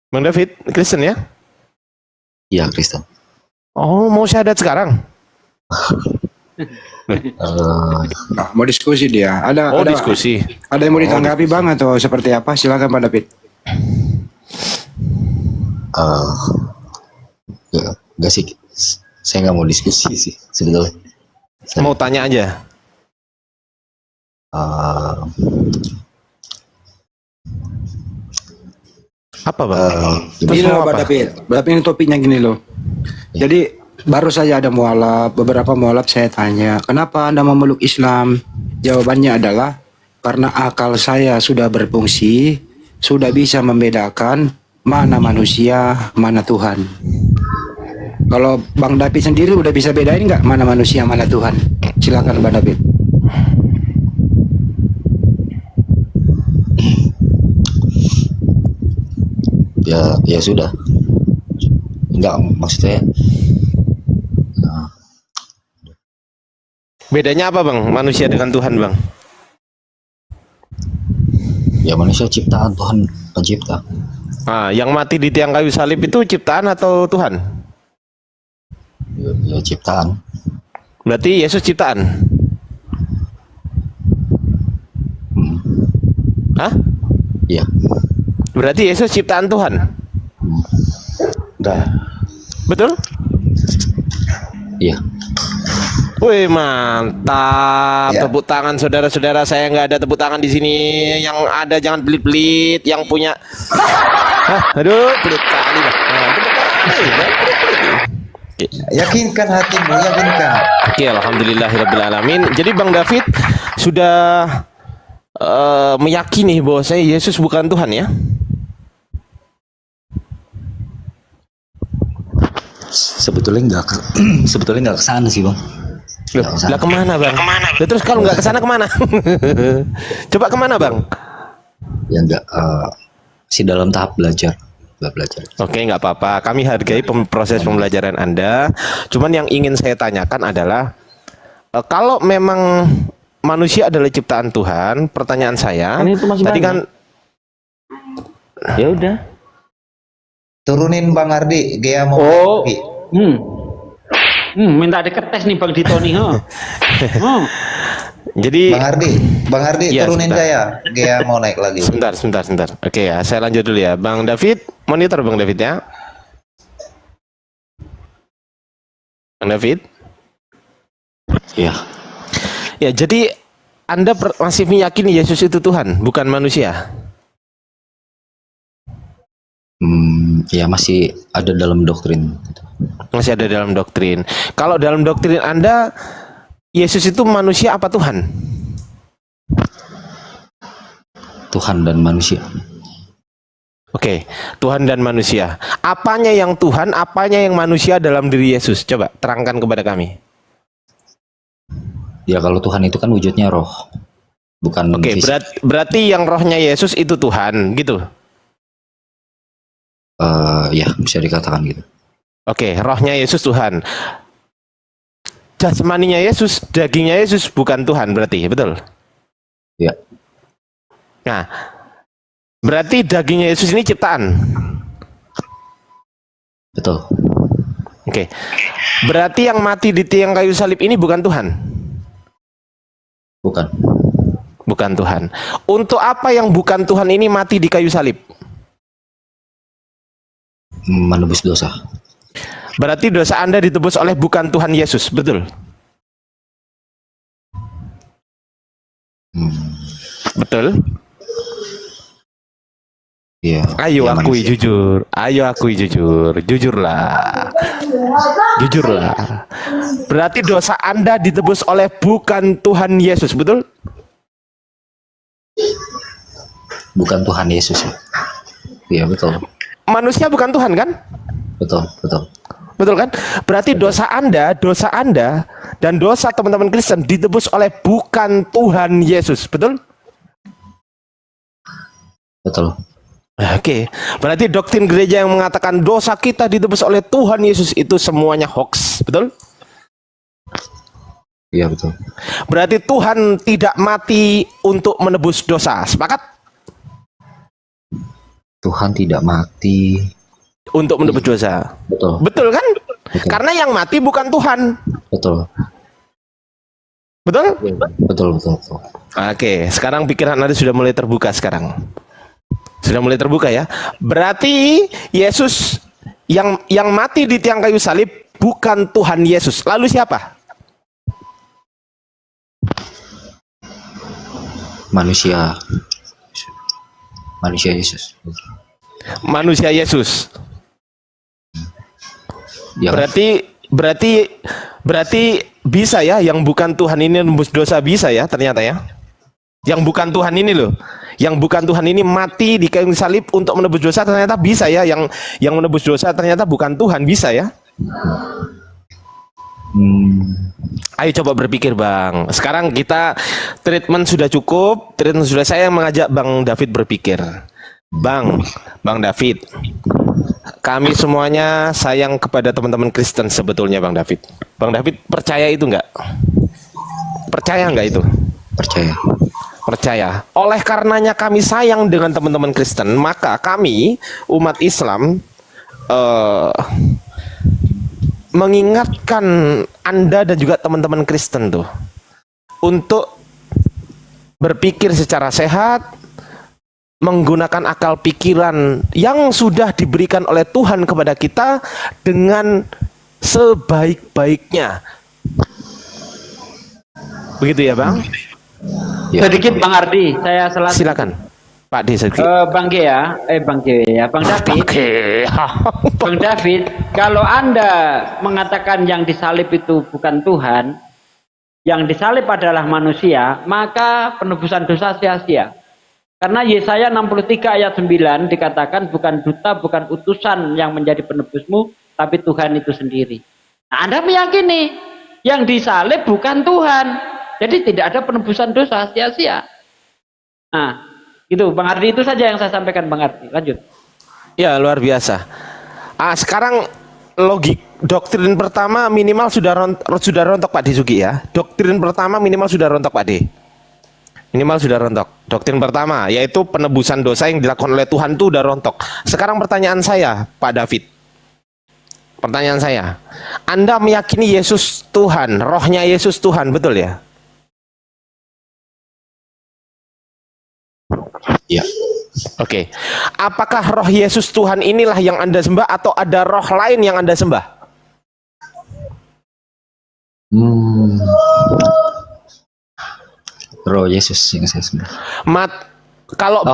Bang David, Kristen ya? Iya, Kristen. Oh, mau syahadat sekarang? Mau diskusi dia. Ada Diskusi. Ada yang mau ditanggapi Bang atau seperti apa? Silakan Pak David. Enggak sih, saya nggak mau diskusi sih sebetulnya. Mau tanya aja. Apa Bang? Gini loh Pak David, berarti ini topiknya gini loh. Jadi baru saja ada beberapa mualaf saya tanya, kenapa Anda memeluk Islam? Jawabannya adalah karena akal saya sudah berfungsi, sudah bisa membedakan mana manusia, mana Tuhan. Kalau Bang David sendiri udah bisa bedain nggak mana manusia, mana Tuhan? Silakan Bang David. Ya sudah. Enggak, maksudnya Bedanya apa Bang, manusia dengan Tuhan Bang? ya manusia ciptaan Tuhan pencipta. Yang mati di tiang kayu salib itu ciptaan atau Tuhan? Ya ciptaan. Berarti Yesus ciptaan? Hah? Iya. Berarti Yesus ciptaan Tuhan? Udah. Betul? Iya. Wih, mantap. Ya. Tepuk tangan saudara-saudara. Saya nggak ada tepuk tangan di sini. Yang ada jangan pelit-pelit. Yang punya aduh, pelit kali Bang. Tepuk tangan. Yakinkan hatimu, yakinkan. Oke, alhamdulillahirrabbilalamin. Jadi Bang David sudah meyakini bahwa saya Yesus bukan Tuhan ya? Sebetulnya nggak kesana sih Bang. Lah kemana Bang? Terus kalau nggak kesana kemana? Coba kemana Bang? Ya nggak, masih dalam tahap belajar. Oke, nggak apa-apa. Kami hargai proses pembelajaran Anda. Cuman yang ingin saya tanyakan adalah kalau memang manusia adalah ciptaan Tuhan, pertanyaan saya tadi kan ya udah turunin Bang Ardi, dia mau minta diketes nih Bang Ditoni. Jadi Bang Ardi ya, turunin sebentar. saya, dia mau naik lagi. Sebentar. Oke ya, saya lanjut dulu ya. Bang David, monitor Bang David ya. Bang David? Ya. Ya, jadi Anda masih meyakini Yesus itu Tuhan, bukan manusia? Ya masih ada dalam doktrin. Masih ada dalam doktrin. Kalau dalam doktrin Anda, Yesus itu manusia apa Tuhan? Tuhan dan manusia. Oke, Tuhan dan manusia. Apanya yang Tuhan, apanya yang manusia dalam diri Yesus? Coba terangkan kepada kami. Ya kalau Tuhan itu kan wujudnya roh, bukan Oke, fisik. berarti yang rohnya Yesus itu Tuhan, gitu? Ya bisa dikatakan gitu. Oke, rohnya Yesus Tuhan. Jasmaninya Yesus, dagingnya Yesus bukan Tuhan berarti, betul? Ya. Nah, berarti dagingnya Yesus ini ciptaan? Betul. Oke. Berarti yang mati di tiang kayu salib ini bukan Tuhan? Bukan Tuhan. Untuk apa yang bukan Tuhan ini mati di kayu salib? Menebus dosa. Berarti dosa Anda ditebus oleh bukan Tuhan Yesus, betul? Betul? Iya. Ayo ya, akui manusia. jujur. Ayo akui jujur. Jujurlah. Berarti dosa Anda ditebus oleh bukan Tuhan Yesus, betul? Bukan Tuhan Yesus. Iya betul. Manusia bukan Tuhan kan? Betul. Betul kan? Berarti dosa Anda dan dosa teman-teman Kristen ditebus oleh bukan Tuhan Yesus, betul? Betul. Oke, berarti doktrin gereja yang mengatakan dosa kita ditebus oleh Tuhan Yesus itu semuanya hoax, betul? Iya betul. Berarti Tuhan tidak mati untuk menebus dosa, sepakat? Tuhan tidak mati. untuk menebus dosa. Betul. Betul kan? Betul. Karena yang mati bukan Tuhan. Betul. Betul? Betul. Betul. Oke, sekarang pikiran Anda sudah mulai terbuka sekarang. Sudah mulai terbuka ya. Berarti Yesus yang mati di tiang kayu salib bukan Tuhan Yesus. Lalu siapa? Manusia Yesus. Manusia Yesus. Ya, Berarti bisa ya yang bukan Tuhan ini menembus dosa, bisa ya ternyata ya. Yang bukan Tuhan ini loh. Yang bukan Tuhan ini mati di kayu salib untuk menebus dosa, ternyata bisa ya. Yang menebus dosa ternyata bukan Tuhan, bisa ya. Ayo coba berpikir Bang. Sekarang kita treatment sudah cukup. Treatment sudah, saya yang mengajak Bang David berpikir. Bang David, kami semuanya sayang kepada teman-teman Kristen sebetulnya Bang David. Bang David percaya itu enggak? Percaya enggak itu? Percaya. Oleh karenanya kami sayang dengan teman-teman Kristen, maka kami umat Islam mengingatkan Anda dan juga teman-teman Kristen tuh untuk berpikir secara sehat, menggunakan akal pikiran yang sudah diberikan oleh Tuhan kepada kita dengan sebaik-baiknya. Begitu ya Bang? ya. Sedikit Bang Ardi, saya selesai. Silakan Pak D. Bang David. Bang David, kalau Anda mengatakan yang disalib itu bukan Tuhan, yang disalib adalah manusia, maka penebusan dosa sia-sia. Karena Yesaya 63 ayat 9 dikatakan bukan duta, bukan utusan yang menjadi penebusmu, tapi Tuhan itu sendiri. Nah, Anda meyakini yang disalib bukan Tuhan. Jadi tidak ada penebusan dosa sia-sia. Nah, gitu Bang Ardi, itu saja yang saya sampaikan Bang Ardi. Lanjut. Ya, luar biasa. Sekarang logik doktrin pertama minimal sudah rontok Pak Disugi ya. Doktrin pertama minimal sudah rontok Pak D. Minimal sudah rontok. Doktrin pertama yaitu penebusan dosa yang dilakukan oleh Tuhan itu udah rontok. Sekarang pertanyaan saya, Pak David. Pertanyaan saya, Anda meyakini Yesus Tuhan, rohnya Yesus Tuhan, betul ya? Ya. Oke. Apakah roh Yesus Tuhan inilah yang Anda sembah atau ada roh lain yang Anda sembah? Roh Yesus yang saya sembah. Kalau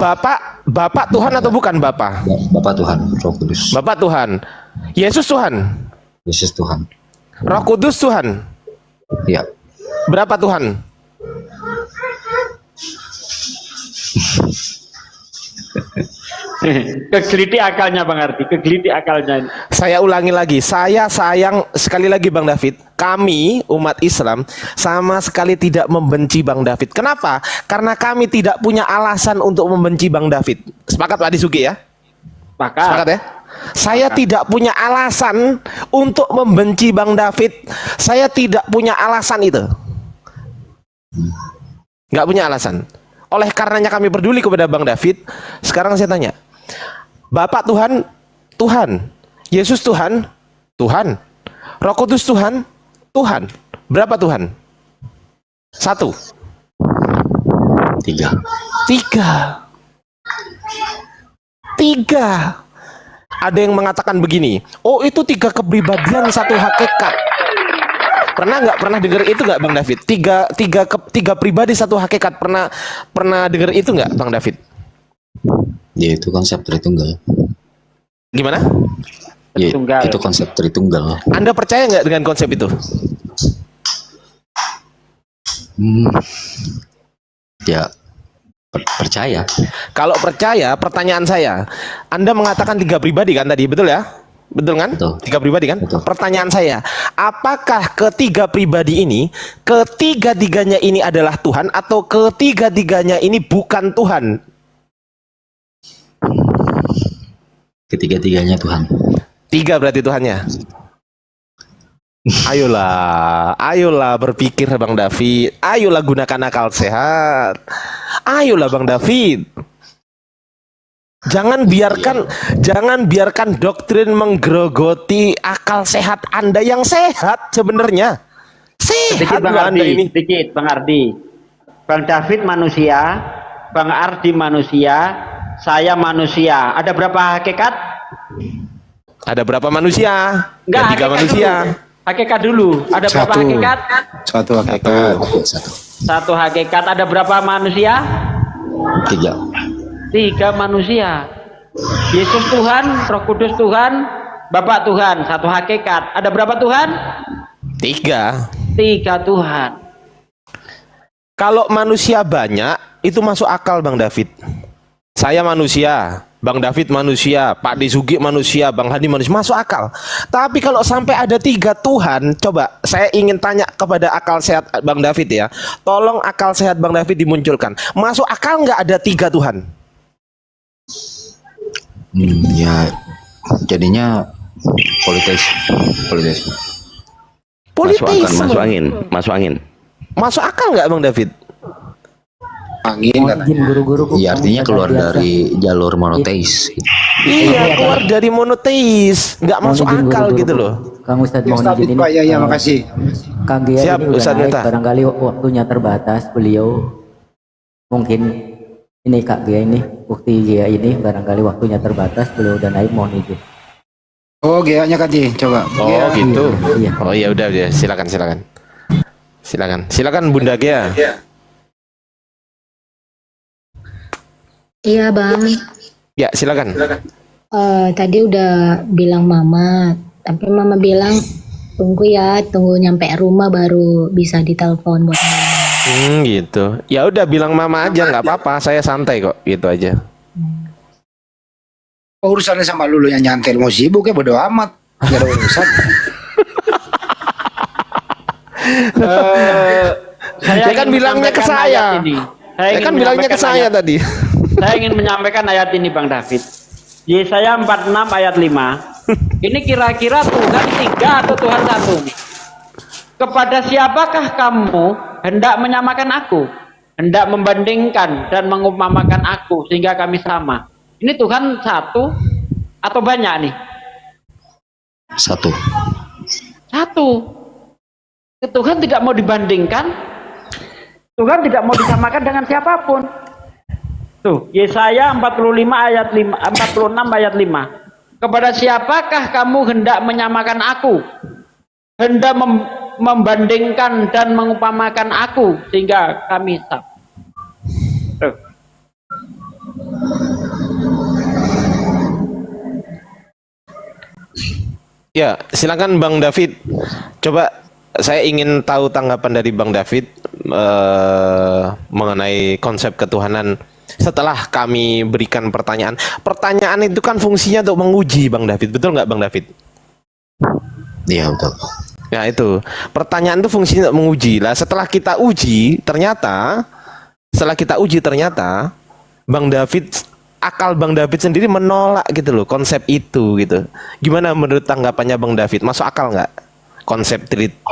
Bapak Tuhan atau bukan Bapak? Bapak Tuhan, Roh Kudus. Bapak Tuhan. Yesus Tuhan. Yesus Tuhan. Roh Kudus Tuhan. Ya. Berapa Tuhan? Kegeliti akalnya Bang Ardi, kegeliti akalnya. Saya ulangi lagi, saya sayang sekali lagi Bang David. Kami umat Islam sama sekali tidak membenci Bang David. Kenapa? Karena kami tidak punya alasan untuk membenci Bang David. Sepakat Pak Disugi ya? Sepakat ya? Saya tidak punya alasan untuk membenci Bang David. Saya tidak punya alasan itu. Nggak punya alasan. Oleh karenanya kami peduli kepada Bang David. Sekarang saya tanya, Bapak Tuhan, Tuhan. Yesus Tuhan, Tuhan. Roh Kudus Tuhan, Tuhan. Berapa Tuhan? 1. 3. 3. Ada yang mengatakan begini, oh itu 3 kepribadian satu hakikat. Pernah dengar itu nggak Bang David? Tiga pribadi satu hakikat, pernah dengar itu nggak Bang David? Ya itu konsep Tritunggal. Gimana? Ya, Tunggal. itu konsep Tritunggal. Anda percaya nggak dengan konsep itu? Ya percaya. Kalau percaya, pertanyaan saya, Anda mengatakan 3 pribadi kan tadi, betul ya? Betul kan? Betul. 3 pribadi kan? Betul. Pertanyaan saya, apakah ketiga pribadi ini, ketiga-tiganya ini adalah Tuhan atau ketiga-tiganya ini bukan Tuhan? Ketiga-tiganya Tuhan. 3 berarti Tuhannya. Ayolah berpikir Bang David. Ayolah gunakan akal sehat. Ayolah Bang David. Jangan biarkan doktrin menggerogoti akal sehat Anda yang sehat sebenarnya. Sedikit Sehat Bang loh Anda Ardi, ini. sedikit Bang Ardi. Bang David manusia, Bang Ardi manusia, saya manusia. Ada berapa hakikat? Ada berapa manusia? Enggak, Ada 3 hakikat manusia. Dulu. Hakikat dulu. Ada berapa Satu. hakikat? Satu hakikat. Satu. Satu hakikat. Ada berapa manusia? 3. 3 manusia. Yesus Tuhan, Roh Kudus Tuhan, Bapak Tuhan. Satu hakikat. Ada berapa Tuhan? 3. 3 Tuhan. Kalau manusia banyak, itu masuk akal Bang David. Saya manusia, Bang David manusia, Pak Disugi manusia, Bang Hadi manusia, masuk akal. Tapi kalau sampai ada 3 Tuhan, coba saya ingin tanya kepada akal sehat Bang David ya. Tolong akal sehat Bang David dimunculkan. Masuk akal nggak ada 3 Tuhan? Ya jadinya politis. Politisme. Masuk angin. Masuk akal nggak Bang David? Angin katanya. Izin guru-guru. Ya artinya keluar dari jalur monoteis. Iya, keluar dari monoteis, nggak masuk akal gitu loh. Kang Ustadz mau Ustaz izin ini. Pak, ya makasih. Kang Gia Siap, ini udah Ustadz naik, Neta. barangkali waktunya terbatas, beliau mungkin ini Kak Gia ini, bukti Gia ini barangkali waktunya terbatas, beliau udah naik, mohon izin. Oh, GA-nya Kati, coba. Oh GA. gitu. Iya. Oh ya udah ya, silakan Bunda Gea. Iya Bang, Ya silakan. tadi udah bilang Mama, tapi Mama bilang tunggu nyampe rumah baru bisa ditelepon buat ngomong. Gitu. Ya udah bilang mama aja nggak apa-apa, saya santai kok, gitu aja. Oh, urusannya sama lulu yang nyantel, mau sibuk ya bodo amat. Gak ada urusan. Saya kan ingin bilangnya ke menyampaikan saya. ayat ini. Saya kan bilangnya ke saya tadi. Saya ingin menyampaikan ayat ini Bang David. Yesaya 46 ayat 5. Ini kira-kira Tuhan 3 atau Tuhan 1? Kepada siapakah kamu hendak menyamakan aku? Hendak membandingkan dan mengumpamakan aku sehingga kami sama. Ini Tuhan 1 atau banyak nih? 1. 1. Tuhan tidak mau dibandingkan. Tuhan tidak mau disamakan dengan siapapun. Tuh, Yesaya 46 ayat 5. Kepada siapakah kamu hendak menyamakan aku? Hendak membandingkan dan mengumpamakan aku sehingga kami sama. Tuh. Ya, silakan Bang David. Coba saya ingin tahu tanggapan dari Bang David mengenai konsep ketuhanan setelah kami berikan pertanyaan. Pertanyaan itu kan fungsinya untuk menguji Bang David, betul nggak Bang David? Iya betul. Ya itu, pertanyaan itu fungsinya untuk menguji. Lah setelah kita uji, ternyata Bang David, akal Bang David sendiri menolak gitu loh konsep itu gitu. Gimana menurut tanggapannya Bang David? Masuk akal nggak konsep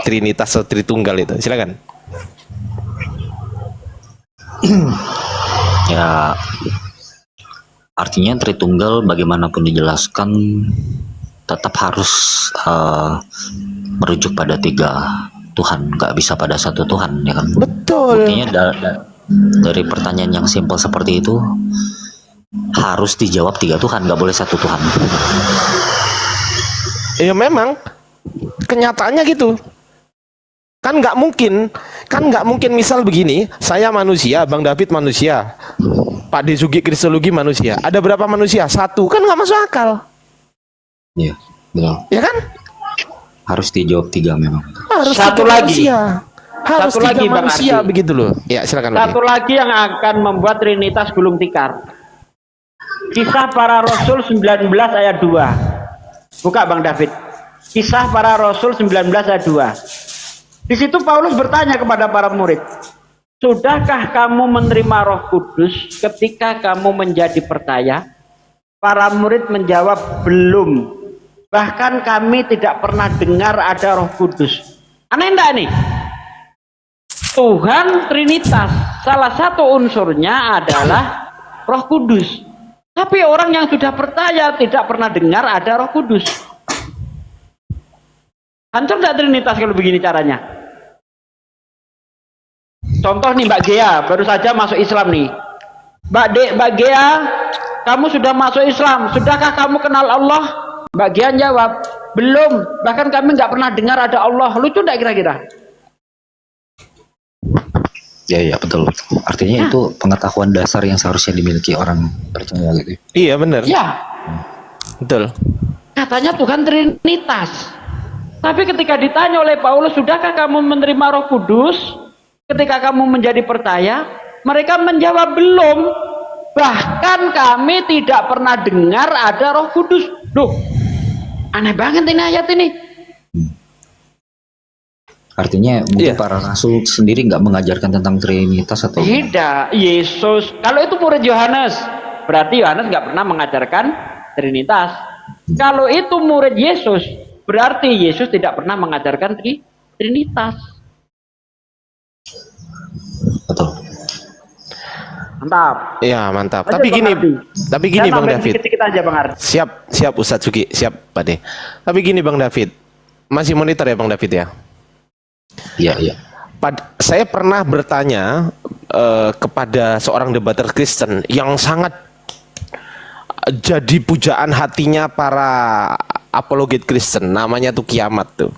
Trinitas atau Tritunggal itu? Silakan. Ya artinya Tritunggal bagaimanapun dijelaskan tetap harus merujuk pada 3 Tuhan, nggak bisa pada 1 Tuhan, ya kan? Betul. Buktinya dari pertanyaan yang simpel seperti itu harus dijawab 3 Tuhan, nggak boleh 1 Tuhan. Ya memang kenyataannya gitu. Kan nggak mungkin misal begini, saya manusia, Bang David manusia, Pak Desugi Kristologi manusia. Ada berapa manusia? 1, kan nggak masuk akal. Iya, betul. Ya kan? Harus dijawab 3 memang. Harus 1 3 lagi. manusia. Harus 3 lagi, Bang manusia Ardi. begitu loh. Ya silakan. Satu lagi yang akan membuat Trinitas gulung tikar. Kisah para Rasul 19 ayat 2. Buka Bang David. Kisah para Rasul 19 ayat 2. Di situ Paulus bertanya kepada para murid, sudahkah kamu menerima Roh Kudus ketika kamu menjadi percaya? Para murid menjawab, belum. Bahkan kami tidak pernah dengar ada Roh Kudus. Aneh enggak nih? Tuhan Trinitas, salah satu unsurnya adalah Roh Kudus. Tapi orang yang sudah percaya tidak pernah dengar ada Roh Kudus. Hancur tidak Trinitas kalau begini caranya? Contoh nih Mbak Gea, baru saja masuk Islam nih. Mbak Gea, kamu sudah masuk Islam. Sudahkah kamu kenal Allah? Mbak Gea jawab, belum. Bahkan kami nggak pernah dengar ada Allah. Lucu nggak kira-kira? Ya betul. Artinya itu pengetahuan dasar yang seharusnya dimiliki orang percaya gitu. Iya benar. Ya, Betul. katanya Tuhan Trinitas. Tapi ketika ditanya oleh Paulus, sudahkah kamu menerima Roh Kudus? Ketika kamu menjadi percaya, mereka menjawab belum. Bahkan kami tidak pernah dengar ada Roh Kudus. Loh, aneh banget ini ayat ini. Artinya mungkin para rasul sendiri nggak mengajarkan tentang Trinitas atau Tidak, Yesus. Kalau itu murid Yohanes, berarti Yohanes nggak pernah mengajarkan Trinitas. Kalau itu murid Yesus, berarti Yesus tidak pernah mengajarkan Trinitas. betul. Mantap. Iya, mantap. Lanjut, Tapi Bang gini, Ardi. tapi gini Saya Bang nambahin David. Dikit-dikit aja Bang Ardi. Siap Ustadz Suki, siap Pak De. Tapi gini Bang David, masih monitor ya Bang David ya? Iya. Saya pernah bertanya kepada seorang debater Kristen yang sangat jadi pujaan hatinya para apologet Kristen, namanya tuh Kiamat tuh.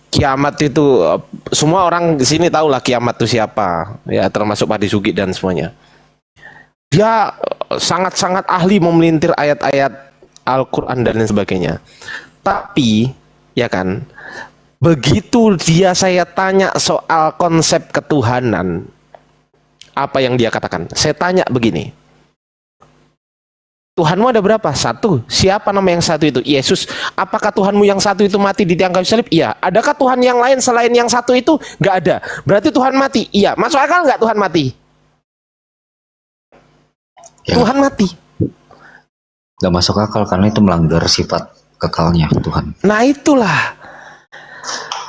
Kiamat itu semua orang di sini tahu lah Kiamat itu siapa, ya termasuk Pak Disugi dan semuanya. Dia sangat-sangat ahli memelintir ayat-ayat Al-Quran dan lain sebagainya. Tapi, ya kan, begitu saya tanya soal konsep ketuhanan, apa yang dia katakan? Saya tanya begini, Tuhanmu ada berapa? Satu. Siapa nama yang satu itu? Yesus. Apakah Tuhanmu yang satu itu mati di tiang kayu salib? Iya. Adakah Tuhan yang lain selain yang satu itu? Nggak ada. Berarti Tuhan mati? Iya. Masuk akal nggak Tuhan mati? Ya. Tuhan mati. Nggak masuk akal karena itu melanggar sifat kekalnya Tuhan. Nah itulah.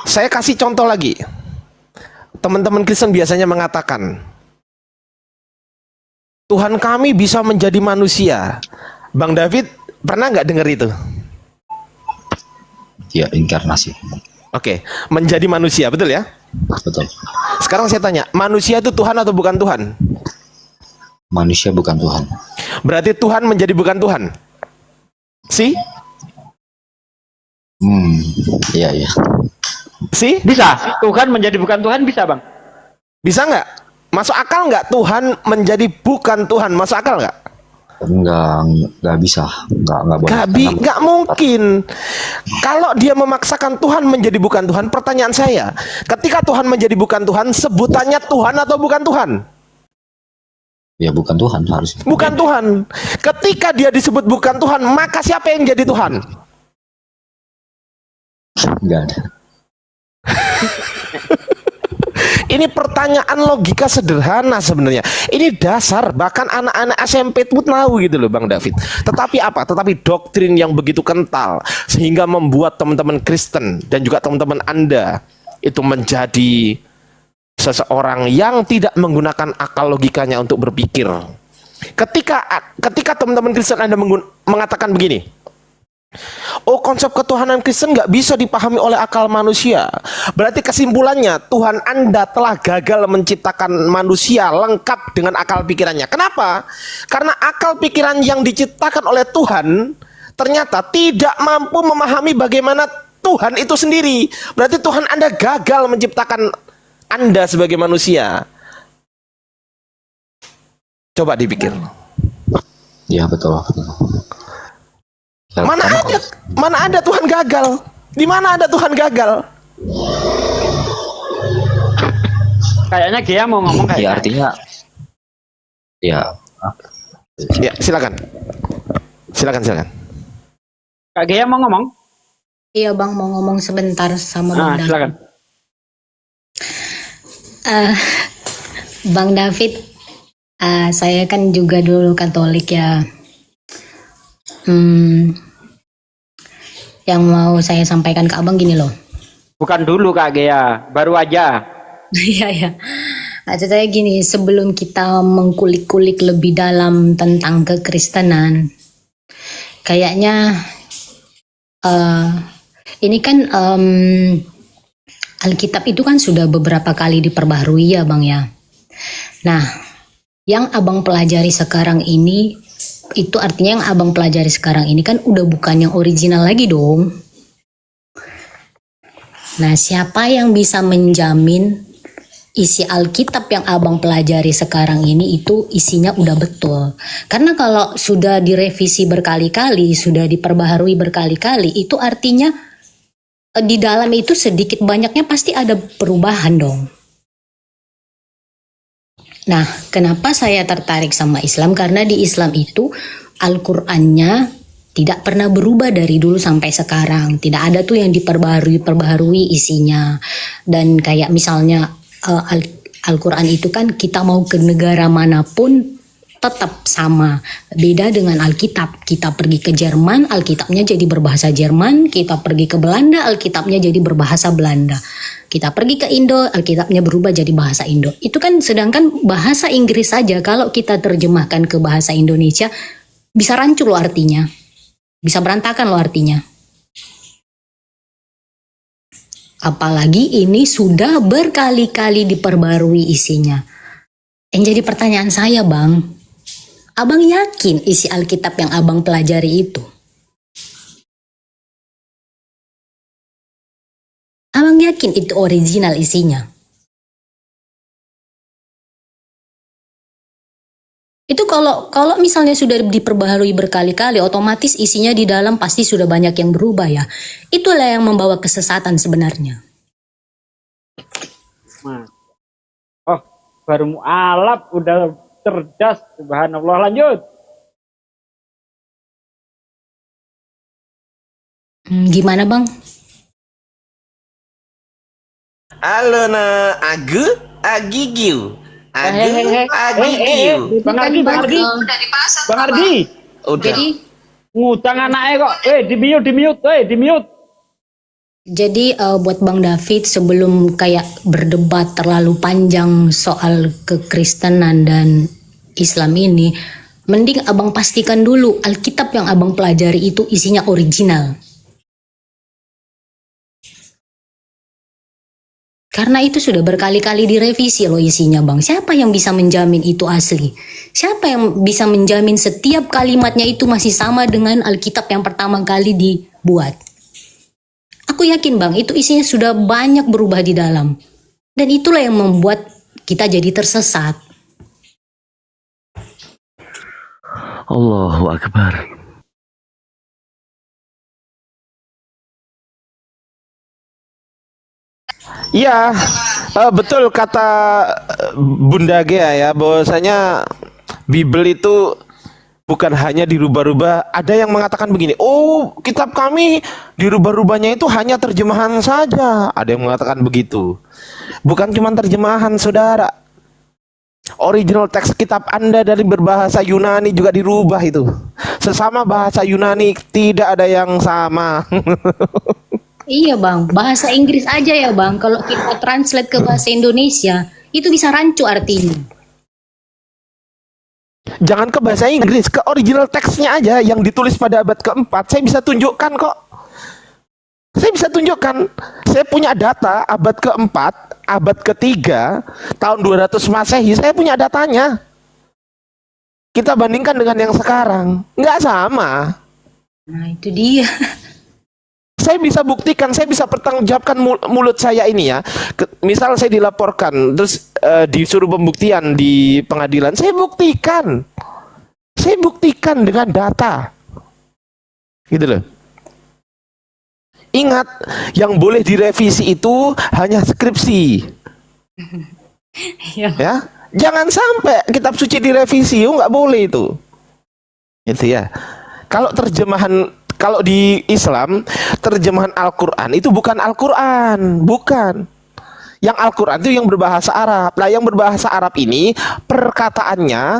Saya kasih contoh lagi. Teman-teman Kristen biasanya mengatakan, Tuhan kami bisa menjadi manusia. Bang David pernah nggak dengar itu? Ya, inkarnasi. Oke, menjadi manusia, betul ya? Betul. Sekarang saya tanya, manusia itu Tuhan atau bukan Tuhan? Manusia bukan Tuhan. Berarti Tuhan menjadi bukan Tuhan? Si? Iya. Si? Bisa. Tuhan menjadi bukan Tuhan bisa Bang. Bisa nggak? Masuk akal nggak Tuhan menjadi bukan Tuhan? Masuk akal nggak? Nggak bisa. Nggak boleh. Nggak mungkin. Kalau dia memaksakan Tuhan menjadi bukan Tuhan, pertanyaan saya, ketika Tuhan menjadi bukan Tuhan, sebutannya Tuhan atau bukan Tuhan? Ya bukan Tuhan harusnya. Bukan Tuhan. Ketika dia disebut bukan Tuhan, maka siapa yang jadi Tuhan? Nggak ada. Ini pertanyaan logika sederhana sebenarnya. Ini dasar, bahkan anak-anak SMP pun tahu gitu loh Bang David. Tetapi apa? Tetapi doktrin yang begitu kental sehingga membuat teman-teman Kristen dan juga teman-teman Anda itu menjadi seseorang yang tidak menggunakan akal logikanya untuk berpikir. Ketika teman-teman Kristen Anda mengatakan begini, oh konsep ketuhanan Kristen nggak bisa dipahami oleh akal manusia. Berarti kesimpulannya Tuhan Anda telah gagal menciptakan manusia lengkap dengan akal pikirannya. Kenapa? Karena akal pikiran yang diciptakan oleh Tuhan ternyata tidak mampu memahami bagaimana Tuhan itu sendiri. Berarti Tuhan Anda gagal menciptakan Anda sebagai manusia. Coba dipikir. Ya betul. Ya, Mana ada Tuhan gagal? Di mana ada Tuhan gagal? Kayaknya Gea mau ngomong ya kayaknya. artinya ya Ya, silakan. Silakan. Kak Gea mau ngomong? Iya bang, mau ngomong sebentar sama Bang David. Silakan. Bang David, saya kan juga dulu Katolik ya. Yang mau saya sampaikan ke abang gini loh. Bukan dulu Kak Gea, baru aja. Iya ya. Maksud saya gini, sebelum kita mengkulik-kulik lebih dalam tentang kekristenan, kayaknya ini kan Alkitab itu kan sudah beberapa kali diperbaharui ya Bang ya. Nah, yang abang pelajari sekarang ini, itu artinya yang abang pelajari sekarang ini kan udah bukan yang original lagi dong. Nah, siapa yang bisa menjamin isi Alkitab yang abang pelajari sekarang ini itu isinya udah betul? Karena kalau sudah direvisi berkali-kali, sudah diperbaharui berkali-kali, itu artinya di dalam itu sedikit banyaknya pasti ada perubahan dong. Nah, kenapa saya tertarik sama Islam? Karena di Islam itu Al-Qur'annya tidak pernah berubah dari dulu sampai sekarang. Tidak ada tuh yang diperbaharui isinya. Dan kayak misalnya Al-Quran itu kan kita mau ke negara manapun tetap sama. Beda dengan Alkitab. Kita pergi ke Jerman, Alkitabnya jadi berbahasa Jerman. Kita pergi ke Belanda, Alkitabnya jadi berbahasa Belanda. Kita pergi ke Indo, Alkitabnya berubah jadi bahasa Indo. Itu kan sedangkan bahasa Inggris saja kalau kita terjemahkan ke bahasa Indonesia bisa rancu loh artinya. Bisa berantakan loh artinya. Apalagi ini sudah berkali-kali diperbarui isinya. Yang jadi pertanyaan saya Bang, abang yakin isi Alkitab yang abang pelajari itu? Abang yakin itu original isinya? Itu kalau misalnya sudah diperbaharui berkali-kali, otomatis isinya di dalam pasti sudah banyak yang berubah ya. Itulah yang membawa kesesatan sebenarnya. Mas. Oh, baru mualaf udah cerdas, subhanallah. Lanjut. Gimana Bang? Alona agu agigiu. Agigiu. Bang Ardi. Bang Ardi. Udah. Jadi Ngutang anaknya kok. Di mute. Jadi buat Bang David, sebelum kayak berdebat terlalu panjang soal kekristenan dan Islam ini, mending abang pastikan dulu Alkitab yang abang pelajari itu isinya original. Karena itu sudah berkali-kali direvisi loh isinya Bang. Siapa yang bisa menjamin itu asli? Siapa yang bisa menjamin setiap kalimatnya itu masih sama dengan Alkitab yang pertama kali dibuat? Aku yakin Bang, itu isinya sudah banyak berubah di dalam. Dan itulah yang membuat kita jadi tersesat. Allahu Akbar. Iya, betul kata Bunda Gea ya, bahwasanya Bible itu bukan hanya dirubah-rubah. Ada yang mengatakan begini, oh kitab kami dirubah-rubahnya itu hanya terjemahan saja. Ada yang mengatakan begitu. Bukan cuma terjemahan saudara. Original teks kitab Anda dari berbahasa Yunani juga dirubah itu. Sesama bahasa Yunani tidak ada yang sama. Iya Bang, bahasa Inggris aja ya Bang. Kalau kita translate ke bahasa Indonesia, itu bisa rancu artinya. Jangan ke bahasa Inggris, ke original teksnya aja yang ditulis pada abad keempat. Saya bisa tunjukkan kok. Saya bisa tunjukkan. Saya punya data abad keempat, abad ketiga, tahun 200 Masehi. Saya punya datanya. Kita bandingkan dengan yang sekarang. Nggak sama. Nah itu dia. Saya bisa buktikan, saya bisa pertanggungjawabkan mulut saya ini ya. Misal saya dilaporkan, terus disuruh pembuktian di pengadilan, saya buktikan dengan data, gitu loh. Ingat, yang boleh direvisi itu hanya skripsi, ya. Jangan sampai kitab suci direvisi, nggak boleh itu, gitu ya. Kalau di Islam, terjemahan Al-Quran itu bukan Al-Quran, bukan. Yang Al-Quran itu yang berbahasa Arab. Nah, yang berbahasa Arab ini perkataannya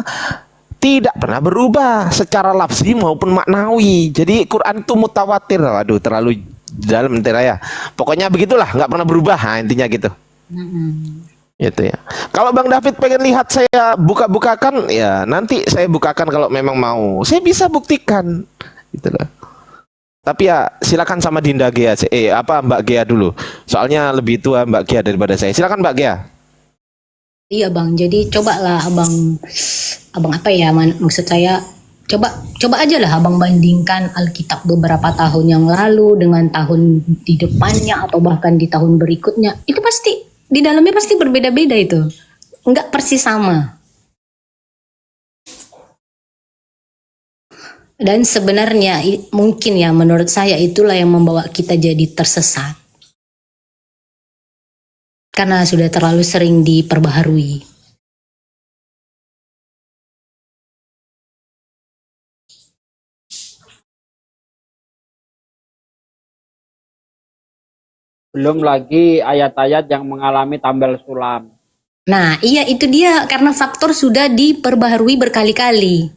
tidak pernah berubah secara lafzi maupun maknawi. Jadi Quran itu mutawatir. Waduh, terlalu dalam ya. Pokoknya begitulah, nggak pernah berubah. Nah, intinya gitu. Itu ya. Kalau Bang David pengen lihat saya buka-bukakan, ya nanti saya bukakan kalau memang mau. Saya bisa buktikan. Gitu loh. Tapi ya silakan sama Dinda Gea, Mbak Gea dulu. Soalnya lebih tua Mbak Gea daripada saya. Silakan Mbak Gea. Iya Bang, jadi cobalah abang apa ya, maksud saya coba aja lah abang bandingkan Alkitab beberapa tahun yang lalu dengan tahun di depannya atau bahkan di tahun berikutnya. Itu pasti di dalamnya pasti berbeda-beda itu, nggak persis sama. Dan sebenarnya mungkin ya menurut saya itulah yang membawa kita jadi tersesat. Karena sudah terlalu sering diperbaharui. Belum lagi ayat-ayat yang mengalami tambal sulam. Nah, iya itu dia karena faktor sudah diperbaharui berkali-kali.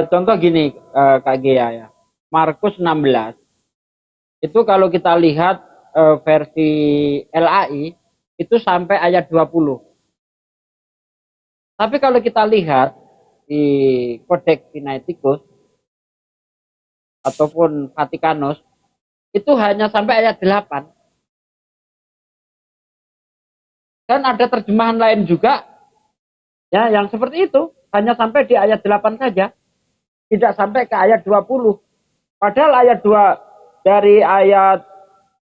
Contoh gini, Kak Gea ya. Markus 16. Itu kalau kita lihat versi LAI itu sampai ayat 20. Tapi kalau kita lihat di Codex Sinaiticus ataupun Vatikanus itu hanya sampai ayat 8. Dan ada terjemahan lain juga ya yang seperti itu, hanya sampai di ayat 8 saja. Tidak sampai ke ayat 20. Padahal ayat 2 dari ayat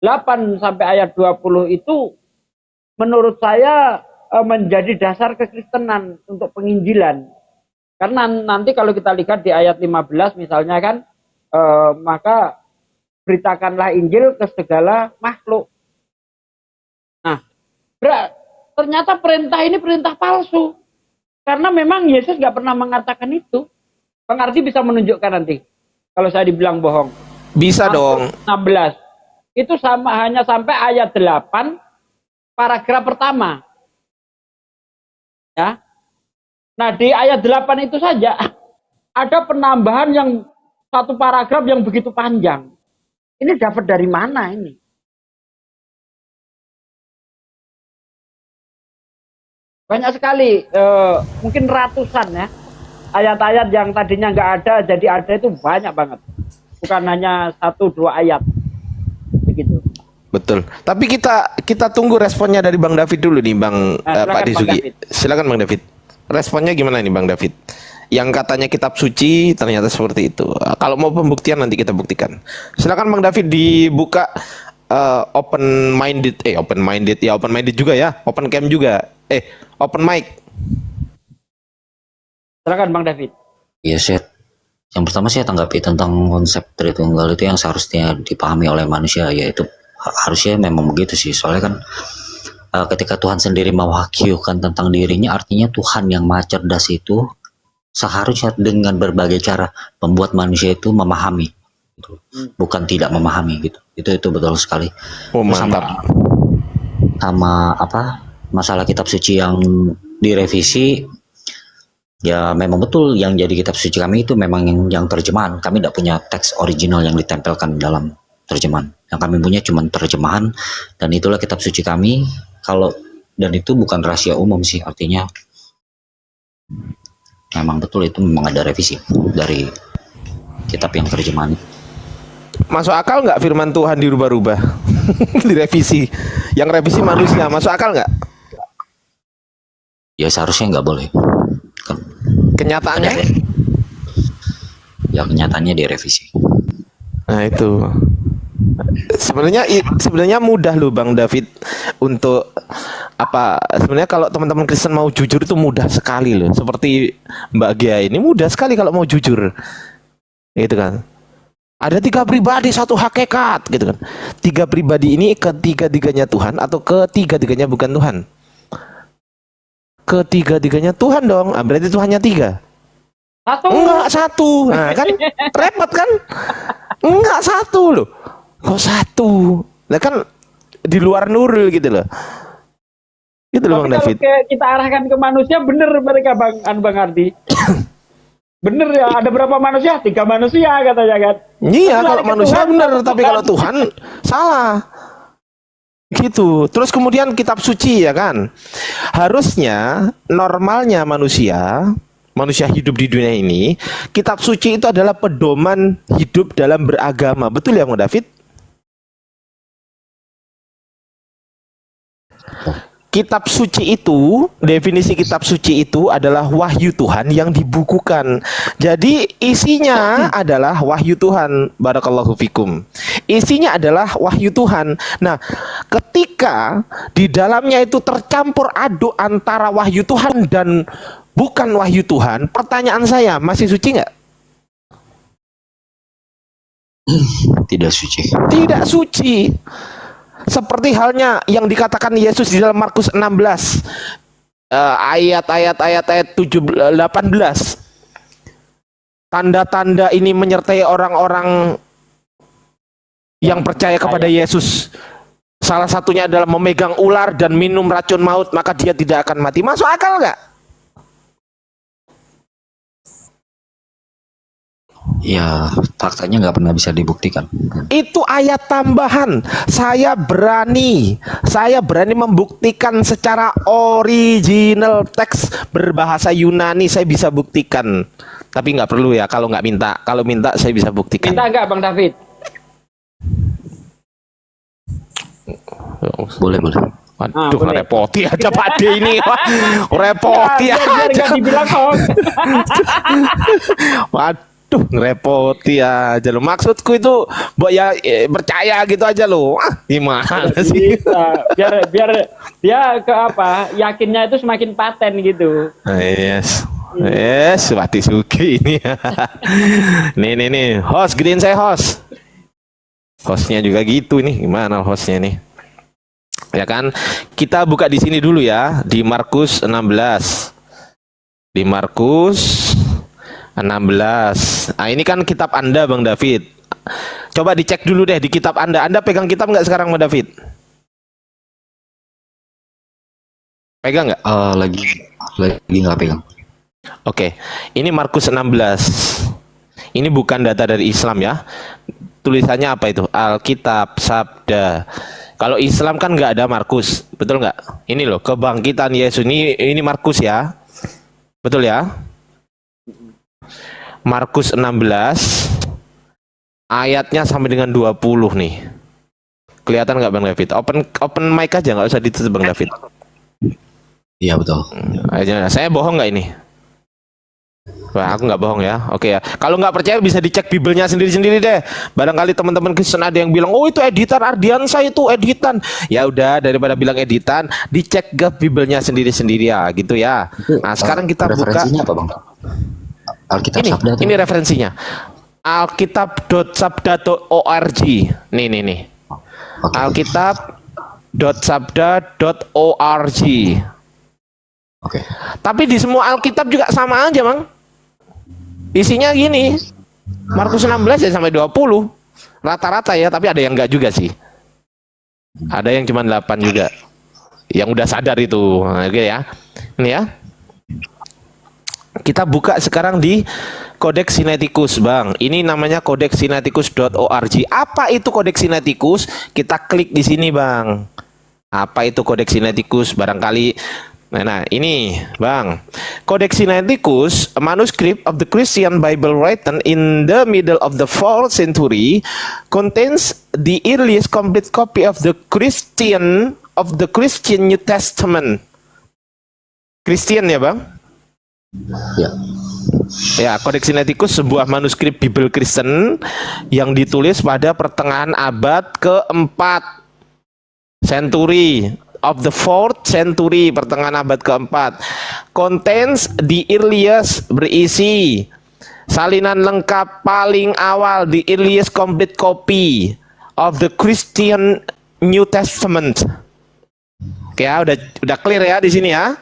8 sampai ayat 20 itu menurut saya menjadi dasar kekristenan untuk penginjilan. Karena nanti kalau kita lihat di ayat 15 misalnya kan, maka beritakanlah Injil ke segala makhluk. Nah, ternyata perintah ini perintah palsu. Karena memang Yesus nggak pernah mengatakan itu. Bang Ardi bisa menunjukkan nanti. Kalau saya dibilang bohong. Bisa dong. 16. Itu hanya sampai ayat 8 paragraf pertama. Ya. Nah, di ayat 8 itu saja ada penambahan yang satu paragraf yang begitu panjang. Ini dapat dari mana ini? Banyak sekali, mungkin ratusan ya, ayat-ayat yang tadinya nggak ada jadi ada itu banyak banget. Bukan hanya 1-2 ayat. Begitu. Betul. Tapi kita tunggu responnya dari Bang David dulu nih, Pak Disugi. Silakan Bang David. Responnya gimana nih Bang David? Yang katanya kitab suci ternyata seperti itu. Kalau mau pembuktian nanti kita buktikan. Silakan Bang David dibuka open minded juga ya, open cam juga. Open mic. Silakan Bang David. Iya, yang pertama saya tanggapi tentang konsep Tritunggal itu yang seharusnya dipahami oleh manusia, yaitu harusnya memang begitu sih. Soalnya kan ketika Tuhan sendiri mewahyukan tentang dirinya, artinya Tuhan yang maha cerdas itu seharusnya dengan berbagai cara membuat manusia itu memahami, gitu. Bukan tidak memahami gitu. Itu betul sekali. Oh, mantap. Sama apa masalah kitab suci yang direvisi, ya memang betul yang jadi kitab suci kami itu memang yang terjemahan. Kami tidak punya teks original yang ditempelkan dalam terjemahan. Yang kami punya cuma terjemahan, dan itulah kitab suci kami. Dan itu bukan rahasia umum sih, artinya memang betul itu memang ada revisi dari kitab yang terjemahan. Masuk akal nggak firman Tuhan dirubah-rubah, direvisi? Yang revisi manusia, masuk akal nggak? Ya seharusnya nggak boleh. Kenyataannya? Ya kenyataannya direvisi. Nah itu. Sebenarnya mudah loh Bang David untuk apa? Sebenarnya kalau teman-teman Kristen mau jujur itu mudah sekali loh. Seperti Mbak Gia ini mudah sekali kalau mau jujur, gitu kan? Ada 3 pribadi, 1 hakikat, gitu kan? 3 pribadi ini ketiga-tiganya Tuhan atau ketiga-tiganya bukan Tuhan? Ketiga-tiganya Tuhan dong. Berarti Tuhannya 3. Enggak 1. Nah kan repot kan? Enggak 1 loh. Kok 1? Nah kan di luar Nurul gitu loh. Gitu loh Bang David. Kalau kita arahkan ke manusia, bener mereka Bang Ardi. Bener ya, ada berapa manusia? 3 manusia katanya kan. Iya, kalau manusia bener, tapi kalau Tuhan salah. Gitu. Terus kemudian kitab suci ya kan. Harusnya normalnya manusia hidup di dunia ini, kitab suci itu adalah pedoman hidup dalam beragama. Betul ya, Bang David? Kitab suci itu, definisi kitab suci itu adalah wahyu Tuhan yang dibukukan. Jadi isinya adalah wahyu Tuhan. Barakallahu fikum. Isinya adalah wahyu Tuhan. Nah, ketika di dalamnya itu tercampur aduk antara wahyu Tuhan dan bukan wahyu Tuhan, pertanyaan saya, masih suci nggak? Tidak suci. Tidak suci. Seperti halnya yang dikatakan Yesus di dalam Markus 16 ayat 18. Tanda-tanda ini menyertai orang-orang yang percaya kepada Yesus. Salah satunya adalah memegang ular dan minum racun maut, maka dia tidak akan mati. Masuk akal nggak? Ya, faktanya nggak pernah bisa dibuktikan. Itu ayat tambahan. Saya berani membuktikan secara original teks berbahasa Yunani, saya bisa buktikan. Tapi nggak perlu ya kalau nggak minta. Kalau minta saya bisa buktikan. Minta enggak Bang David? Boleh. Waduh, boleh. repoti aja Pak D ini. Wah, repoti biar aja. nggak dibilang hoax. Waduh, ngerepoti aja lo. Maksudku itu, Mbok ya percaya gitu aja lo. Gimana sih? Bisa. Biar dia ke apa? Yakinnya itu semakin paten gitu. Yes. Wati Suki ini. nih. Host, gedein saya host. Hostnya juga gitu nih. Gimana hostnya nih? Ya kan? Kita buka di sini dulu ya, di Markus 16. Di Markus 16. Nah, ini kan kitab Anda, Bang David. Coba dicek dulu deh di kitab Anda. Anda pegang kitab nggak sekarang, Bang David? Pegang nggak? Lagi nggak pegang. Oke, ini Markus 16. Ini bukan data dari Islam ya. Tulisannya apa itu? Alkitab Sabda. Kalau Islam kan nggak ada Markus, betul nggak? Ini loh, kebangkitan Yesus. Ini Markus ya. Betul ya? Markus 16 ayatnya sampai dengan 20 nih. Kelihatan nggak Bang David? Open mic aja, nggak usah ditutup Bang David. Iya betul. Saya bohong nggak ini? Wah, aku nggak bohong ya. Oke ya. Kalau nggak percaya bisa dicek Bibelnya sendiri-sendiri deh. Barangkali teman-teman Kristen ada yang bilang, oh itu editan Ardiansa, itu editan. Ya udah, daripada bilang editan, dicek ke Bibelnya sendiri-sendiri ya, gitu ya. Nah sekarang kita buka. Referensinya apa Bang? Alkitab Sabda. Ini referensinya. Alkitab.sabda.org. Nih. Okay. Alkitab.sabda.org. Oke. Tapi di semua Alkitab juga sama aja, Bang. Isinya gini. Markus 16 ya sampai 20. Rata-rata ya, tapi ada yang enggak juga sih. Ada yang cuma 8 juga. Yang udah sadar itu. Oke ya. Ini ya. Kita buka sekarang di Codex Sinaiticus, Bang. Ini namanya codexsinaiticus.org. Apa itu Codex Sinaiticus? Kita klik di sini, Bang. Apa itu Codex Sinaiticus? Barangkali Nah, ini, Bang. Codex Sinaiticus, a manuscript of the Christian Bible written in the middle of the 4th century, contains the earliest complete copy of the Christian New Testament. Christian ya, Bang? Ya. Ya, Codex Sinaiticus sebuah manuskrip Bible Kristen yang ditulis pada pertengahan abad keempat century of the 4th century, pertengahan abad keempat. Contains the earliest, berisi salinan lengkap paling awal, the earliest complete copy of the Christian New Testament. Oke ya, udah clear ya di sini ya.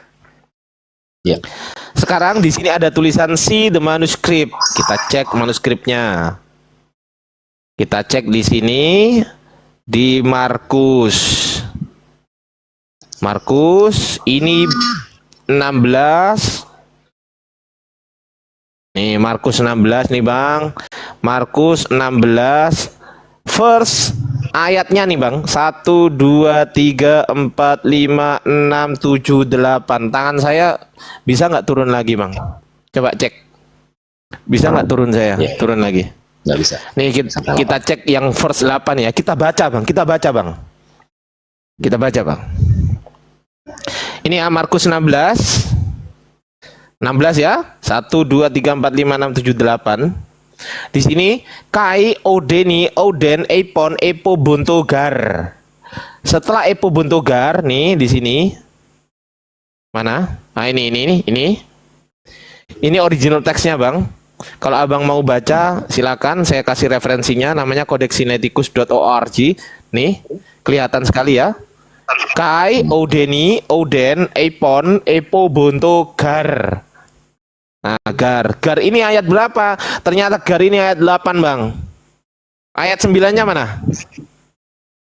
Ya. Sekarang di sini ada tulisan see the manuscript. Kita cek manuskripnya. Kita cek di sini di Markus. Markus ini 16. Nih Markus 16 nih, Bang. Markus 16 verse ayatnya nih Bang. 1, 2, 3, 4, 5, 6, 7, 8. Tangan saya bisa nggak turun lagi Bang? Coba cek. Bisa nggak turun saya? Iya. Turun lagi. Nggak bisa. Nih Sampai kita cek yang verse 8 ya. Kita baca Bang. Kita baca Bang. Kita baca Bang. Ini ya Markus 16. 16 ya. 1, 2, 3, 4, 5, 6, 7, 8. Di sini kai odeni oden epon epo bontogar. Setelah epo bontogar nih di sini mana? Nah ini original teksnya Bang. Kalau Abang mau baca silakan, saya kasih referensinya, namanya kodexsinaiticus.org. Nih kelihatan sekali ya. Kai odeni oden epon epo bontogar. Nah, gar ini ayat berapa? Ternyata gar ini ayat 8 Bang. Ayat 9-nya mana?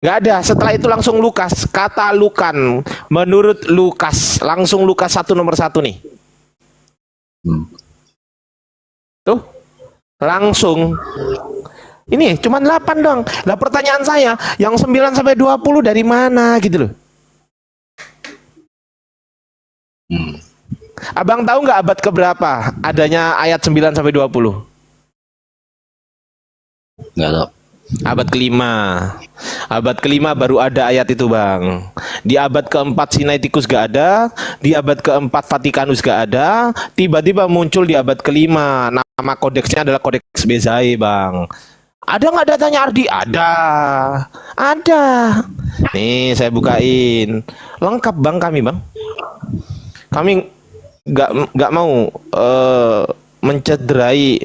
Nggak ada. Setelah itu langsung Lukas. Kata Lukan. Menurut Lukas. Langsung Lukas 1 nomor 1 nih. Tuh. Langsung. Ini cuman 8 dong. Lah pertanyaan saya, yang 9 sampai 20 dari mana gitu loh. Abang tahu nggak abad keberapa adanya ayat 9 sampai 20? Nggak tahu. Abad kelima. Abad kelima baru ada ayat itu Bang. Di abad keempat Sinaiticus gak ada. Di abad keempat Vatikanus gak ada. Tiba-tiba muncul di abad kelima. Nama kodeksnya adalah Kodeks Bezae Bang. Ada nggak datanya Ardi? Ada. Ada. Nih saya bukain. Lengkap Bang kami Bang. Kami nggak mau mencederai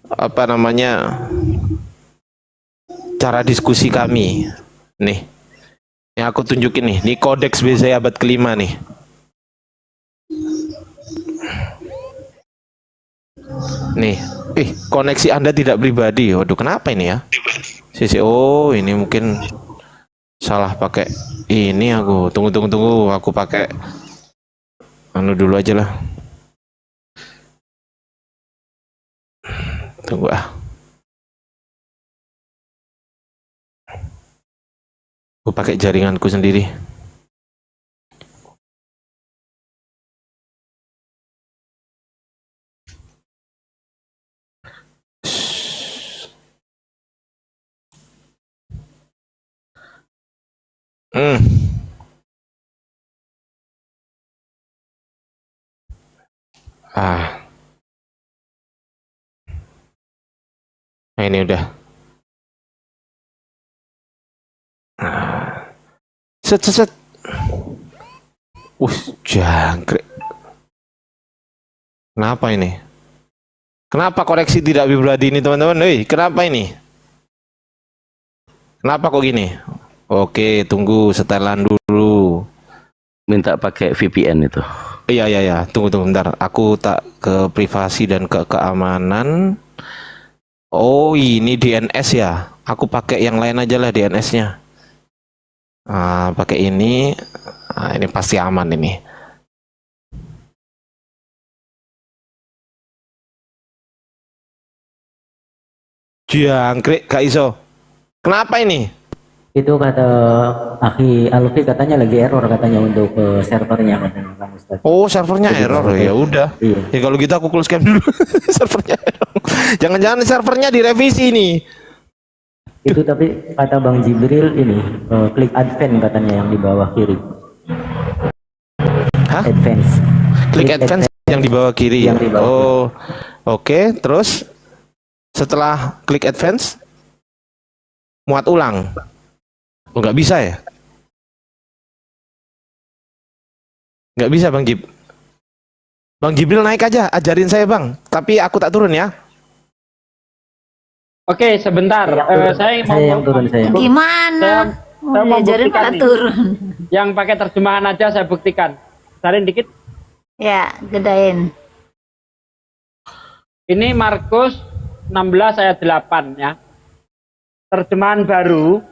apa namanya cara diskusi kami. Nih yang aku tunjukin nih, ini kodeks Bezae abad kelima nih. Nih, koneksi Anda tidak pribadi. Waduh, kenapa ini ya? Oh, ini mungkin salah pakai ini aku. Tunggu. Aku pakai anu dulu aja lah. Tunggu ah. Aku pakai jaringanku sendiri. Nah, ini udah. Set. Jangkrik. Kenapa ini? Kenapa koreksi tidak pribadi ini teman-teman? Kenapa ini? Kenapa kok gini? Oke, tunggu setelan dulu. Minta pakai VPN itu. Iya. Tunggu bentar. Aku tak ke privasi dan ke keamanan. Oh, ini DNS ya. Aku pakai yang lain aja lah DNS-nya. Pakai ini. Ini pasti aman ini. Jangkrik, Kak Iso. Kenapa ini? Itu kata Aki Alfi katanya lagi error katanya untuk servernya katanya Bang Ustaz. Oh, servernya error. Ya udah. Iya. Ya kalau gitu aku close game dulu. Servernya error. Jangan-jangan servernya direvisi nih. Itu tapi kata Bang Jibril ini klik advance katanya yang di bawah kiri. Hah? Advance. Klik advance yang di bawah kiri. Yang di bawah Oh, oke. Terus setelah klik advance, muat ulang. Oh, nggak bisa ya? Nggak bisa Bang Jib. Bang Jibril naik aja, ajarin saya Bang. Tapi aku tak turun ya. Oke, sebentar. Saya mau Saya yang turun saya. Gimana? saya mau Diajarin buktikan malah nih. turun. Yang pakai terjemahan aja saya buktikan. Sarin dikit. Ya, gedain. Ini Markus 16 ayat 8 ya. Terjemahan baru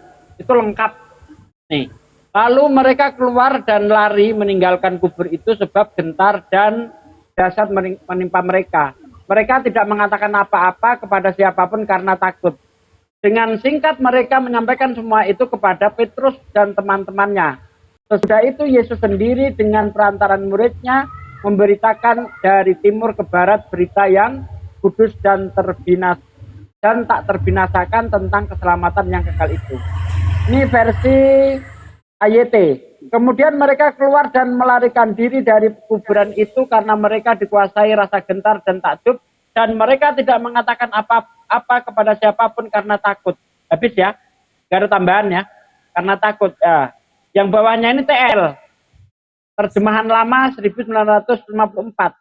itu lengkap nih. Lalu mereka keluar dan lari meninggalkan kubur itu sebab gentar dan dahsyat menimpa mereka. Mereka tidak mengatakan apa-apa kepada siapapun karena takut. Dengan singkat mereka menyampaikan semua itu kepada Petrus dan teman-temannya. Sesudah itu Yesus sendiri dengan perantaran muridnya memberitakan dari timur ke barat berita yang kudus dan tak terbinasakan tentang keselamatan yang kekal itu. Ini versi AYT. Kemudian mereka keluar dan melarikan diri dari kuburan itu karena mereka dikuasai rasa gentar dan takjub, dan mereka tidak mengatakan apa-apa kepada siapapun karena takut. Habis ya, gak ada tambahan ya, karena takut. Ya. Yang bawahnya ini TL, terjemahan lama 1954.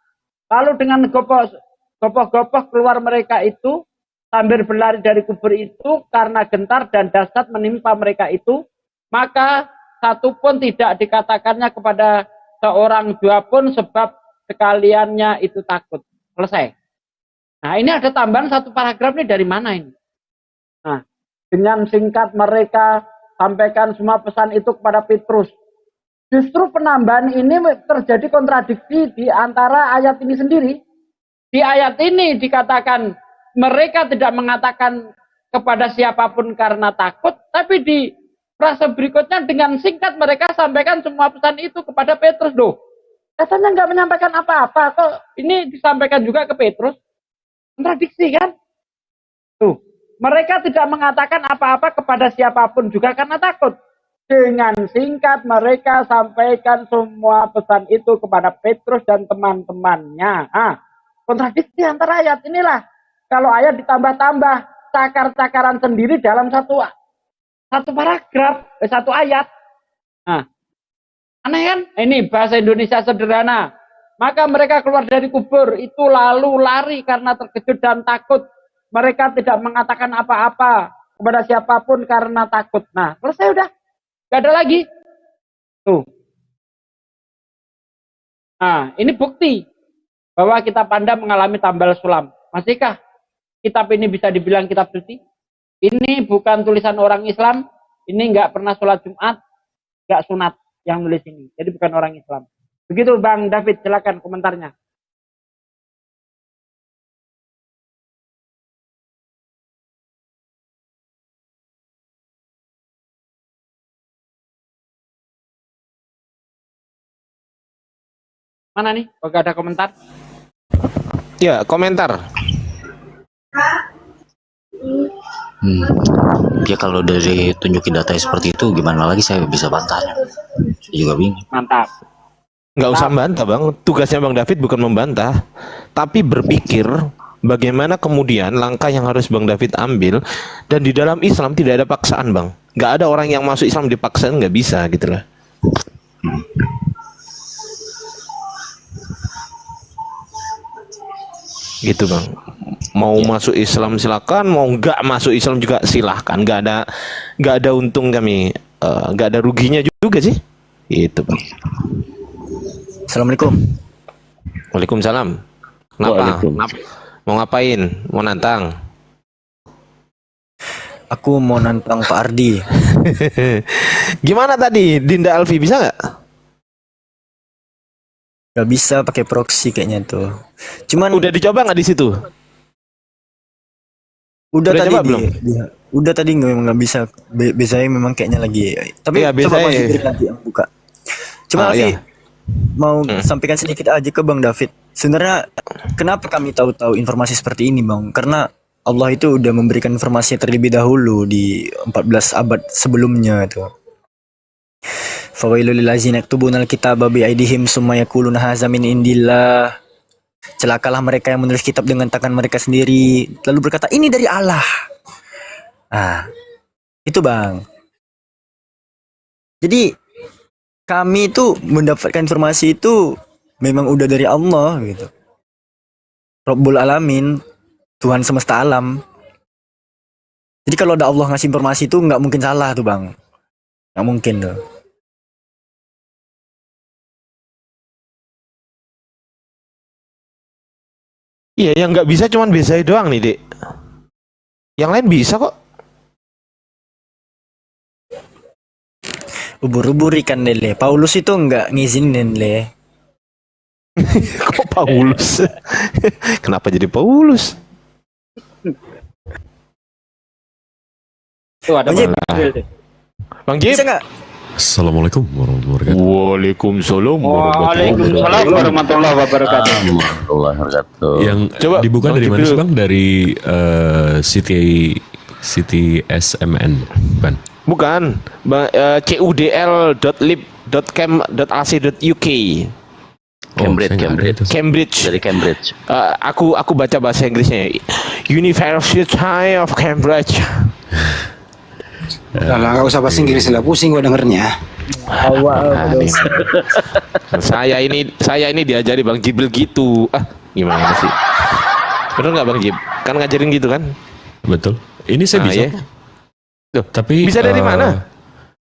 Lalu dengan gopoh-gopoh keluar mereka itu sambil berlari dari kubur itu karena gentar dan dahsyat menimpa mereka itu, maka satu pun tidak dikatakannya kepada seorang dua pun sebab sekaliannya itu takut. Selesai. Nah, ini ada tambahan satu paragraf ini dari mana ini? Nah, dengan singkat mereka sampaikan semua pesan itu kepada Petrus. Justru penambahan ini terjadi kontradiksi di antara ayat ini sendiri. Di ayat ini dikatakan mereka tidak mengatakan kepada siapapun karena takut, tapi di frase berikutnya dengan singkat mereka sampaikan semua pesan itu kepada Petrus. Loh, katanya nggak menyampaikan apa-apa, kok ini disampaikan juga ke Petrus? Kontradiksi kan? Tuh, mereka tidak mengatakan apa-apa kepada siapapun juga karena takut. Dengan singkat mereka sampaikan semua pesan itu kepada Petrus dan teman-temannya. Kontradiksi antara ayat inilah. Kalau ayat ditambah-tambah cakar-cakaran sendiri dalam satu paragraf, satu ayat. Nah, aneh kan? Ini bahasa Indonesia sederhana. Maka mereka keluar dari kubur itu lalu lari karena terkejut dan takut. Mereka tidak mengatakan apa-apa kepada siapapun karena takut. Nah, selesai udah. Gak ada lagi. Tuh. Nah, ini bukti bahwa kitab Anda mengalami tambal sulam. Masihkah kitab ini bisa dibilang kitab suci? Ini bukan tulisan orang Islam. Ini nggak pernah sholat Jumat, nggak sunat yang nulis ini. Jadi bukan orang Islam. Begitu Bang David, silakan komentarnya. Mana nih? Kok gak ada komentar? Ya, komentar. Ya kalau dari tunjukin data seperti itu gimana lagi saya bisa bantahnya? Saya juga bingung. Mantap. Nggak usah membantah Bang, tugasnya Bang David bukan membantah, tapi berpikir bagaimana kemudian langkah yang harus Bang David ambil. Dan di dalam Islam tidak ada paksaan Bang, nggak ada orang yang masuk Islam dipaksa, nggak bisa gitu lah. Gitu Bang, mau masuk Islam silakan, mau nggak masuk Islam juga silahkan, nggak ada untung kami, nggak ada ruginya juga sih, itu Bang. Assalamualaikum. Waalaikumsalam. Kenapa? Mau ngapain? Mau nantang? Aku mau nantang Pak Ardi. Gimana tadi? Dinda Alfi bisa nggak? Gak bisa pakai proxy kayaknya tuh. Cuman Udah dicoba nggak di situ? udah tadi coba belum? Udah tadi memang nggak bisa. Biasanya memang kayaknya lagi. Tapi Iya, coba biasanya. Bang Zikri nanti yang buka. Cuma Alfi, Iya. mau sampaikan sedikit aja ke Bang David. Sebenarnya kenapa kami tahu informasi seperti ini Bang? Karena Allah itu udah memberikan informasi terlebih dahulu di 14 abad sebelumnya itu. Fawailul lil ladzina yaktubuna al-kitaba bi aydihim summa yaquluna hadza min indillah. Celakalah mereka yang menulis kitab dengan tangan mereka sendiri lalu berkata ini dari Allah. Ah, itu Bang. Jadi kami itu mendapatkan informasi itu memang udah dari Allah gitu. Rabbul Alamin, Tuhan semesta alam. Jadi kalau ada Allah ngasih informasi itu nggak mungkin salah tuh Bang. Nggak mungkin tuh. Iya, yang nggak bisa cuman Bezai doang nih, Dek. Yang lain bisa kok. Ubur-ubur ikan lele. Paulus itu nggak ngizinin le. Kok Paulus? Kenapa jadi Paulus? Tuh ada Bang Jib, Bang Jibril tuh. Bang Jib. bisa nggak? Assalamualaikum warahmatullahi wabarakatuh. Waalaikumsalam Waalaikumsalam warahmatullahi wabarakatuh. Warahmatullahi wabarakatuh. Yang Coba, dibuka Bang dari mana Jibril. sih Bang? Dari City SMN, Ban. Bukan. cudl.lib.cam.ac.uk. Cambridge, saya nggak ada itu. Cambridge. Dari Cambridge. Aku baca bahasa Inggrisnya. University of Cambridge. Udah lah, nggak usah bahasa Inggris lah, pusing gua dengernya. Nah, nih. saya ini diajari Bang Jibril gitu. Gimana sih? Bener nggak Bang Jib? Kan ngajarin gitu kan? Betul. Ini saya bisa. Iya. Loh, Tapi bisa dari mana?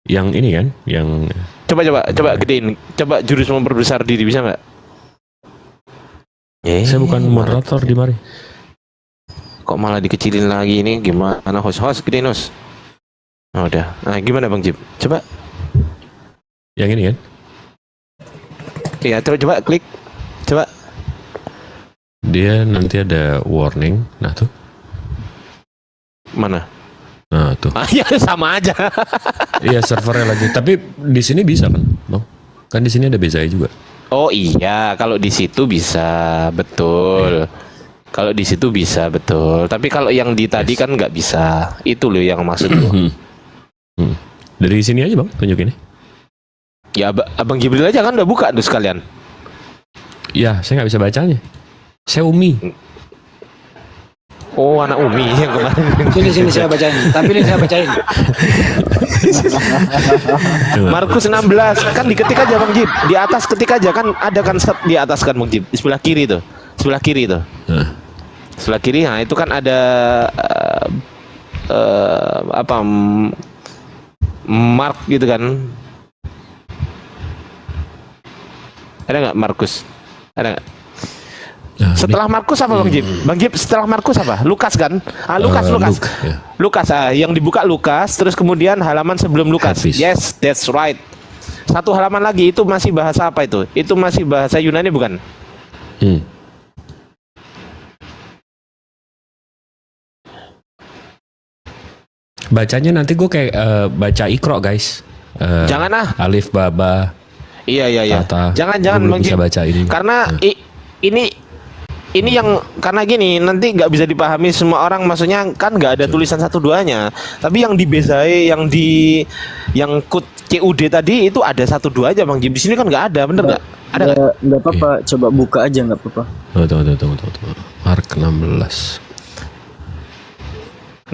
Yang ini kan, yang Coba gedein. Coba jurus memperbesar diri bisa nggak? saya bukan moderator di mari. Kok malah dikecilin lagi ini? Gimana host gedein host? Oh, udah. Nah, gimana Bang Jib? Coba. Yang ini kan? Iya, coba klik. Coba. Dia nanti ada warning. Nah tuh. Mana? Nah tuh. Ya sama aja. Iya servernya lagi. Tapi di sini bisa kan, Bang? Kan di sini ada BZI juga. Oh iya, kalau di situ bisa, betul. Kalau di situ bisa, betul. Tapi kalau yang di tadi kan nggak bisa. Itu loh yang maksud gua. Dari sini aja Bang, tunjukin ini. Ya Abang Jibril aja kan udah buka tuh sekalian. Ya, saya nggak bisa bacanya. Saya Umi. Oh, anak Umi yang kemarin. Sini saya bacain. Tampilin saya bacain. Markus 16 kan diketik aja Bang Jib. Di atas ketik aja kan ada kan set di atas kan Bang Jib. Di sebelah kiri tuh. Sebelah kiri tuh. Sebelah kiri, nah itu kan ada mark gitu kan. Ada nggak Markus? Ada nggak? Nah, Setelah Markus apa Bang Jib? Bang Jib setelah Markus apa? Lukas kan? Lukas. Ya. Lukas, yang dibuka Lukas, terus kemudian halaman sebelum Lukas. Hafiz. Yes, that's right. Satu halaman lagi itu masih bahasa apa itu? Itu masih bahasa Yunani bukan? Bacanya nanti gue kayak baca Iqra guys. Jangan Alif Baba. Iya. Tata. Jangan Gua belum Bang bisa Jib. baca ini. Karena ini yang karena gini nanti nggak bisa dipahami semua orang, maksudnya kan nggak ada tulisan satu duanya, tapi yang di Bezai yang CUD tadi itu ada satu dua aja Bang Jim. Di sini kan nggak ada, bener nggak? Ada nggak? Nggak apa-apa, coba buka aja nggak apa-apa. Tunggu. Mark 16.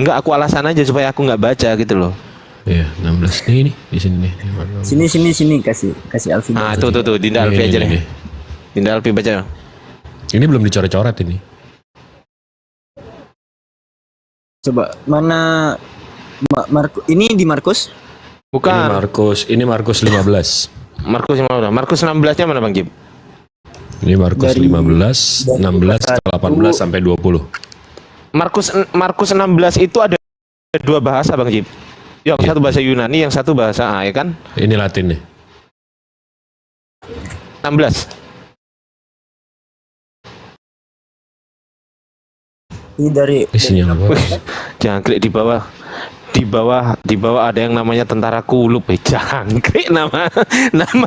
Enggak, aku alasan aja supaya aku nggak baca gitu loh. Iya, 16 nih di sini nih. Sini kasih Alfi. Nah, tuh Dinda Alfi aja deh. Dinda Alfi baca. Ini belum dicoret-coret ini. Coba mana ini di Markus? Bukan. Ini Markus 15. Markus 16-nya mana Bang Jim? Ini Markus 15, 16, 18 sampai 20. Markus 16 itu ada dua bahasa Bang Jim. Yang satu bahasa Yunani, yang satu bahasa ya kan? Ini Latin nih. 16. Ini dari Isinya apa? Jangan klik di bawah. Di bawah ada yang namanya Tentara Kulup. Jangan klik nama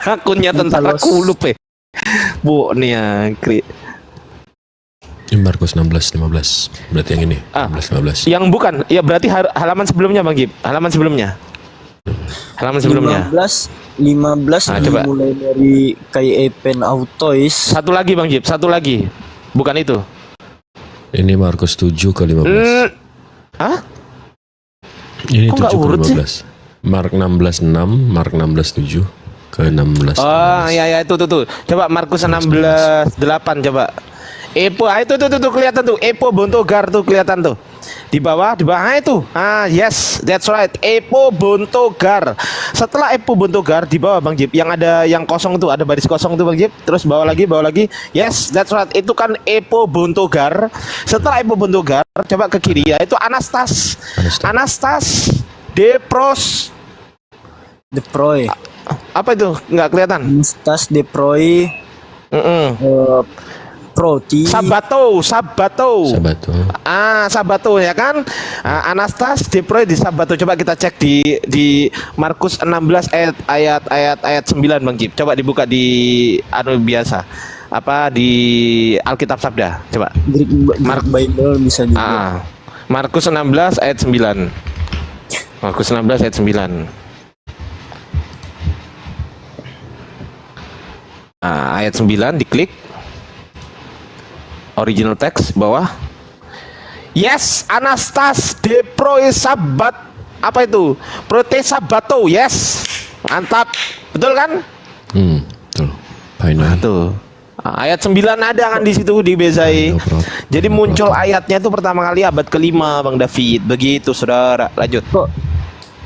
akunnya Tentara Kulup. Bu nih ya klik. Ini Markus 16, 15. Berarti yang ini. 16, 15. Yang bukan. Ya berarti halaman sebelumnya Bang Gib. Halaman sebelumnya. 15 Nah, coba. mulai dari kayak pen autois. Satu lagi Bang Jib, satu lagi. Bukan itu. Ini Markus 7 ke 15. Hah? Ini Kok nggak 7 ke urut sih? 15. Mark 16 6, Mark 16 7 ke 16. Oh, ya itu tuh. Coba Markus 16 8 coba. Epo, itu tuh kelihatan tuh. Epo Bontogar tuh kelihatan tuh. Di bawah itu. Yes, that's right. Epo Bontogar. Setelah Epo Bontogar di bawah Bang Jip, yang ada yang kosong tuh, ada baris kosong tuh Bang Jip. Terus bawah lagi. Yes, that's right. Itu kan Epo Bontogar. Setelah Epo Bontogar, coba ke kiri ya. Itu Anastas Depros. Deproy. Apa itu? Nggak kelihatan. Anastas Deproy. Roti. Sabato. Sabato. Sabato ya kan? Anastas diproy di Sabato. Coba kita cek di Markus 16 ayat 9 Bang Cip. Coba dibuka di biasa. Apa di Alkitab Sabda. Coba. Greek Bible bisa juga. Markus 16 ayat 9. Markus 16 ayat 9. Ayat 9 diklik original text bawah. Yes, Anastas de proe sabat. Apa itu? Prote sabato. Yes. Mantap. Betul kan? Betul. Final. Tuh. Ayat 9 ada kan di situ di Bezai. Jadi muncul ayatnya itu pertama kali abad ke-5 Bang David. Begitu Saudara. Lanjut.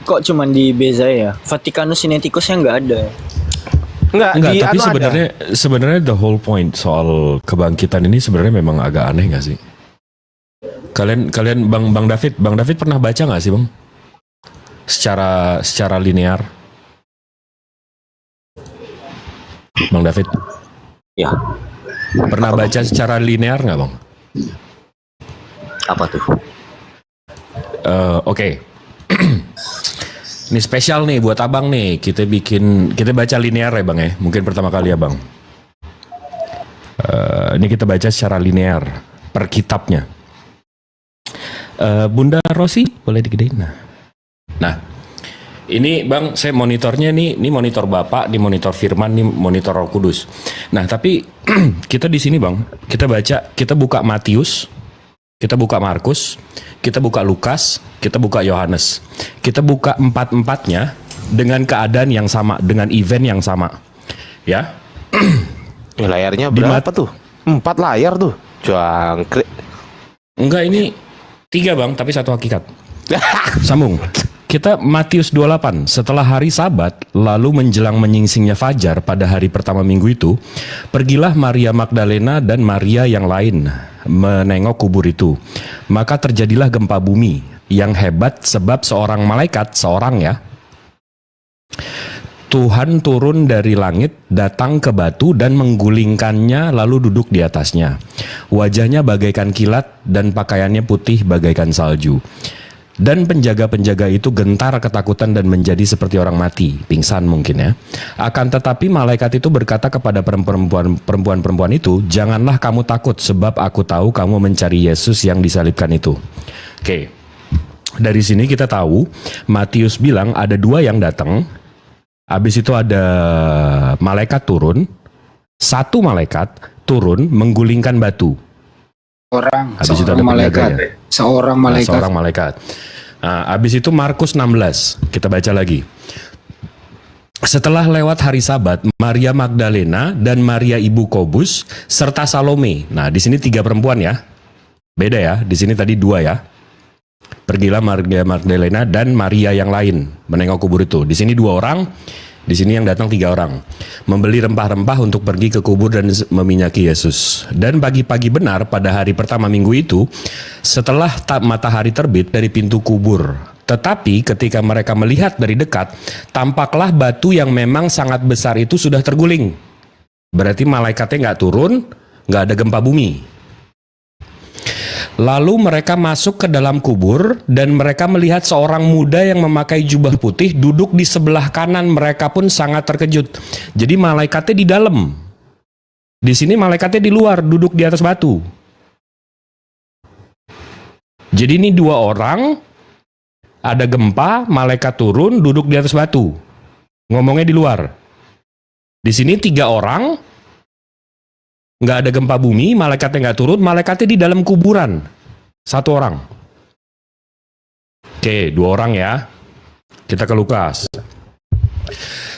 Kok cuman di Beza ya? Vaticanus Sinaiticusnya nggak ada. Enggak, tapi sebenarnya the whole point soal kebangkitan ini sebenarnya memang agak aneh nggak sih? Kalian Bang David pernah baca nggak sih Bang? Secara linear. Bang David? Ya. Pernah baca secara linear nggak Bang? Apa tuh? Oke. Ini spesial nih buat abang nih. Kita baca linear ya Bang ya. Mungkin pertama kali ya Bang. Ini kita baca secara linear per kitabnya. Bunda Rosi boleh digedein. Nah, ini Bang, saya monitornya ini monitor Bapak, di monitor Firman, ini monitor Roh Kudus. Nah, tapi kita di sini Bang, kita buka Matius, kita buka Markus, kita buka Lukas, kita buka Yohanes. Kita buka empat-empatnya dengan keadaan yang sama, dengan event yang sama. Ya. Layarnya berapa tuh? 4 layar tuh. Jangkrik. Enggak, ini 3 Bang, tapi 1 hakikat. Sambung. Kita Matius 28. Setelah hari Sabat, lalu menjelang menyingsingnya fajar pada hari pertama minggu itu, pergilah Maria Magdalena dan Maria yang lain menengok kubur itu. Maka terjadilah gempa bumi yang hebat sebab seorang malaikat, Tuhan turun dari langit, datang ke batu dan menggulingkannya lalu duduk di atasnya. Wajahnya bagaikan kilat dan pakaiannya putih bagaikan salju. Dan penjaga-penjaga itu gentar ketakutan dan menjadi seperti orang mati, pingsan mungkin ya. Akan tetapi malaikat itu berkata kepada perempuan itu, janganlah kamu takut sebab aku tahu kamu mencari Yesus yang disalibkan itu. Oke, dari sini kita tahu Matius bilang ada 2 yang datang. Habis itu ada malaikat turun, 1 malaikat turun menggulingkan batu. Habis itu ada penjaganya. Seorang malaikat. Nah, habis itu Markus 16. Kita baca lagi. Setelah lewat hari Sabat, Maria Magdalena dan Maria ibu Kobus serta Salome. Nah, di sini 3 perempuan ya. Beda ya. Di sini tadi 2 ya. Pergilah Maria Magdalena dan Maria yang lain menengok kubur itu. Di sini 2 orang. Di sini yang datang 3 orang, membeli rempah-rempah untuk pergi ke kubur dan meminyaki Yesus. Dan pagi-pagi benar pada hari pertama minggu itu, setelah matahari terbit dari pintu kubur. Tetapi ketika mereka melihat dari dekat, tampaklah batu yang memang sangat besar itu sudah terguling. Berarti malaikatnya nggak turun, nggak ada gempa bumi. Lalu mereka masuk ke dalam kubur dan mereka melihat seorang muda yang memakai jubah putih duduk di sebelah kanan. Mereka pun sangat terkejut. Jadi malaikatnya di dalam. Di sini malaikatnya di luar, duduk di atas batu. Jadi ini 2 orang, ada gempa, malaikat turun, duduk di atas batu. Ngomongnya di luar. Di sini 3 orang, nggak ada gempa bumi, malaikatnya nggak turun, malaikatnya di dalam kuburan. 1 orang. Oke, 2 orang ya. Kita ke Lukas.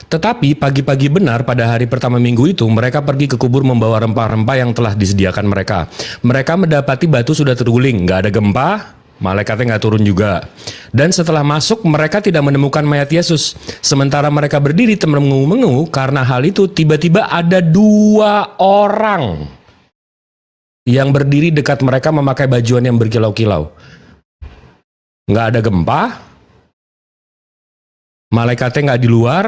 Tetapi pagi-pagi benar pada hari pertama minggu itu, mereka pergi ke kubur membawa rempah-rempah yang telah disediakan mereka. Mereka mendapati batu sudah terguling, nggak ada gempa, malaikatnya nggak turun juga. Dan setelah masuk, mereka tidak menemukan mayat Yesus. Sementara mereka berdiri termengu-mengu karena hal itu, tiba-tiba ada 2 orang yang berdiri dekat mereka memakai bajuan yang berkilau-kilau. Nggak ada gempa, malaikatnya nggak di luar,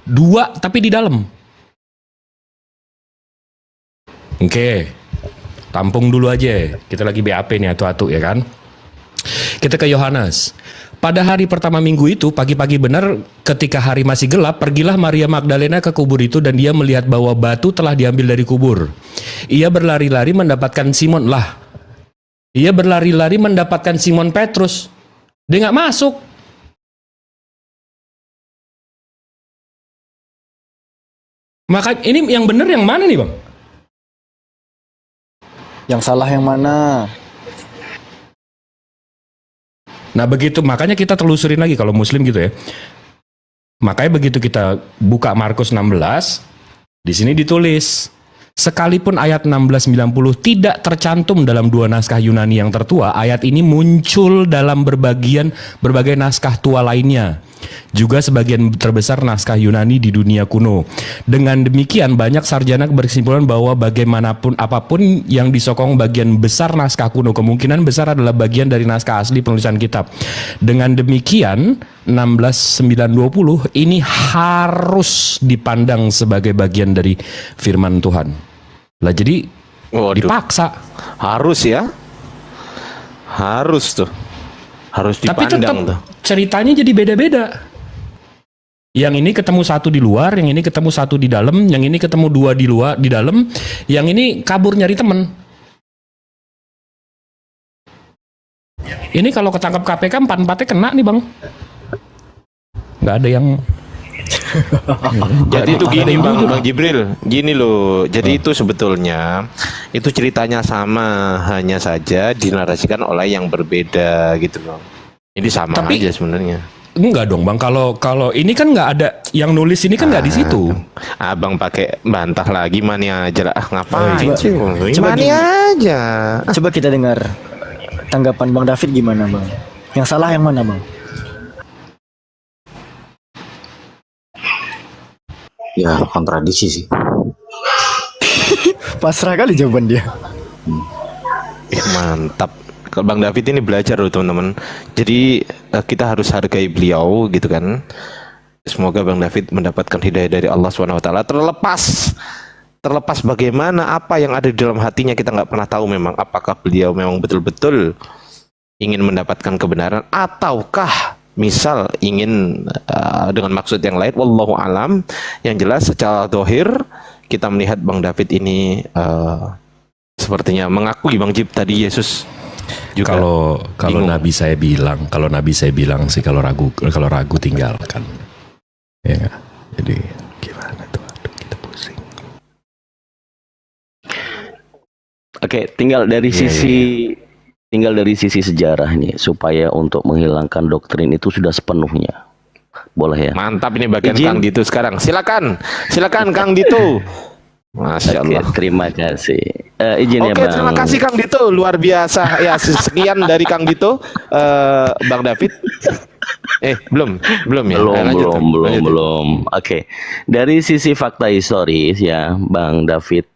2 tapi di dalam. Oke. tampung dulu aja. Kita lagi BAP nih atu-atu ya kan. Kita ke Yohanes. Pada hari pertama minggu itu, pagi-pagi benar ketika hari masih gelap, pergilah Maria Magdalena ke kubur itu dan dia melihat bahwa batu telah diambil dari kubur. Ia berlari-lari mendapatkan Simon lah. Ia berlari-lari mendapatkan Simon Petrus. Dia nggak masuk. Maka ini yang benar yang mana nih, Bang? Yang salah yang mana? Nah begitu, makanya kita telusurin lagi kalau Muslim gitu ya. Makanya begitu kita buka Markus 16, di sini ditulis, sekalipun ayat 1690 tidak tercantum dalam dua naskah Yunani yang tertua, ayat ini muncul dalam berbagai naskah tua lainnya. Juga sebagian terbesar naskah Yunani di dunia kuno. Dengan demikian banyak sarjana berkesimpulan bahwa bagaimanapun apapun yang disokong bagian besar naskah kuno kemungkinan besar adalah bagian dari naskah asli penulisan kitab. Dengan demikian 16920 ini harus dipandang sebagai bagian dari firman Tuhan. Lah jadi dipaksa. Harus ya. Harus tuh. Harus Tapi dipandang tetap tuh. ceritanya jadi beda-beda. Yang ini ketemu satu di luar, yang ini ketemu satu di dalam, yang ini ketemu dua di luar di dalam, yang ini kabur nyari temen. Ini kalau ketangkap KPK 4-4-nya kena nih Bang. Nggak ada yang. Jadi itu gini Bang Jibril, gini loh. Jadi itu sebetulnya itu ceritanya sama, hanya saja dinarasikan oleh yang berbeda gitu loh. Ini sama aja sebenarnya. Enggak dong Bang, kalau ini kan nggak ada yang nulis ini kan nggak di situ. Abang pakai bantah lagi mani aja lah. Ngapain coba- sih? coba Mani gini. aja. Coba kita dengar tanggapan Bang David gimana Bang? Yang salah yang mana Bang? Ya kontradiksi sih. Pasrah kali jawaban dia. Mantap. Kalau Bang David ini belajar loh teman-teman. Jadi kita harus hargai beliau gitu kan. Semoga Bang David mendapatkan hidayah dari Allah SWT. Terlepas bagaimana apa yang ada di dalam hatinya, kita nggak pernah tahu memang apakah beliau memang betul-betul ingin mendapatkan kebenaran ataukah misal ingin dengan maksud yang lain. Wallahu alam. Yang jelas secara dohir kita melihat Bang David ini sepertinya mengakui Bang Jib tadi Yesus juga. Kalau Nabi saya bilang sih kalau ragu tinggalkan. Ya nggak? Jadi gimana tuh? Aduh, kita pusing. Oke, tinggal dari sisi sejarah nih, supaya untuk menghilangkan doktrin itu sudah sepenuhnya. Boleh ya? Mantap, ini bagian Izin. Kang Dito sekarang. Silakan Kang Dito. Masya Oke, Allah. terima kasih. Izin ya Oke, Bang. terima kasih Kang Dito, luar biasa. Ya, sekian dari Kang Dito, Bang David. Belum ya. Belum. Oke. Dari sisi fakta historis ya, Bang David,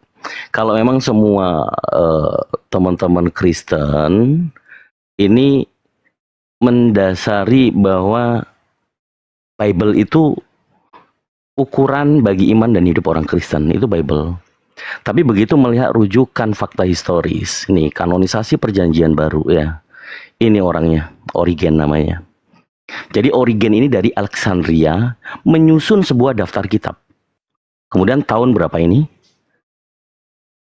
kalau memang semua teman-teman Kristen ini mendasari bahwa Bible itu ukuran bagi iman dan hidup orang Kristen, itu Bible. Tapi begitu melihat rujukan fakta historis, nih kanonisasi perjanjian baru ya. Ini orangnya, Origen namanya. Jadi Origen ini dari Alexandria menyusun sebuah daftar kitab. Kemudian tahun berapa ini?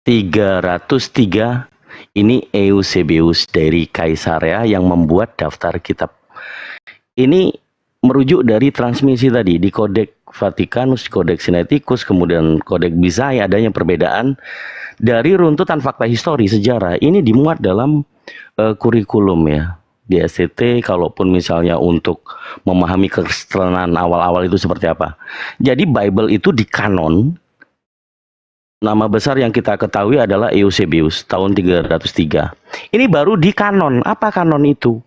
303 ini Eusebius dari Kaisarea yang membuat daftar kitab. Ini merujuk dari transmisi tadi di Kodeks Vatikanus, Kodeks Sinaiticus, kemudian Kodeks Bizai, adanya perbedaan dari runtutan fakta histori sejarah. Ini dimuat dalam kurikulum ya di STT, kalaupun misalnya untuk memahami kekristenan awal-awal itu seperti apa. Jadi Bible itu di kanon. Nama besar yang kita ketahui adalah Eusebius tahun 303. Ini baru di kanon. Apa kanon itu?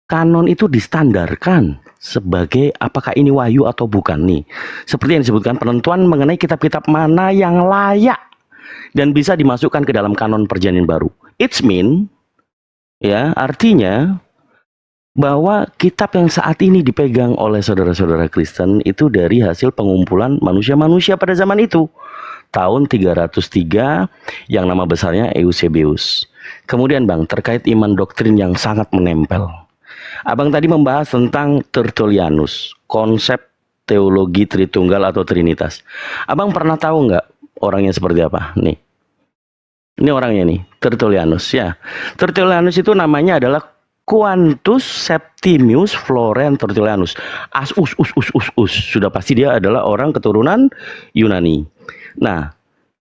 Kanon itu distandarkan sebagai apakah ini wahyu atau bukan nih. Seperti yang disebutkan penentuan mengenai kitab-kitab mana yang layak dan bisa dimasukkan ke dalam kanon perjanjian baru. It's mean ya, artinya bahwa kitab yang saat ini dipegang oleh saudara-saudara Kristen itu dari hasil pengumpulan manusia-manusia pada zaman itu. Tahun 303 yang nama besarnya Eusebius. Kemudian Bang, terkait iman doktrin yang sangat menempel. Abang tadi membahas tentang Tertullianus, konsep teologi Tritunggal atau Trinitas. Abang pernah tahu nggak orangnya seperti apa? Nih. Ini orangnya nih, Tertullianus ya. Tertullianus itu namanya adalah Quantus Septimius Florent Tertullianus. Sudah pasti dia adalah orang keturunan Yunani. Nah,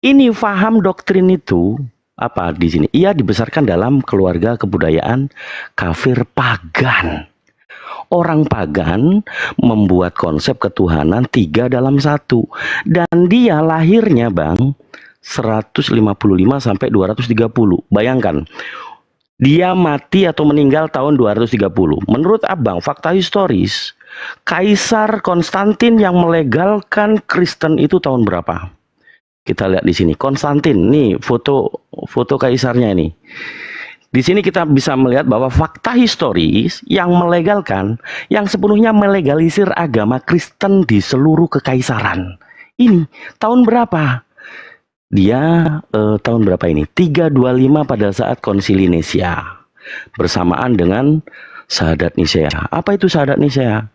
ini faham doktrin itu apa di sini? Ia dibesarkan dalam keluarga kebudayaan kafir pagan. Orang pagan membuat konsep ketuhanan 3 dalam 1. Dan dia lahirnya Bang 155 sampai 230. Bayangkan. Dia mati atau meninggal tahun 230. Menurut Abang, fakta historis, Kaisar Konstantin yang melegalkan Kristen itu tahun berapa? Kita lihat di sini. Konstantin, nih foto kaisarnya ini. Di sini kita bisa melihat bahwa fakta historis yang melegalkan, yang sepenuhnya melegalisir agama Kristen di seluruh kekaisaran. Ini tahun berapa? Dia tahun berapa ini? 325 pada saat Konsili Nisea. Bersamaan dengan Syahadat Nisea. Apa itu Syahadat Nisea?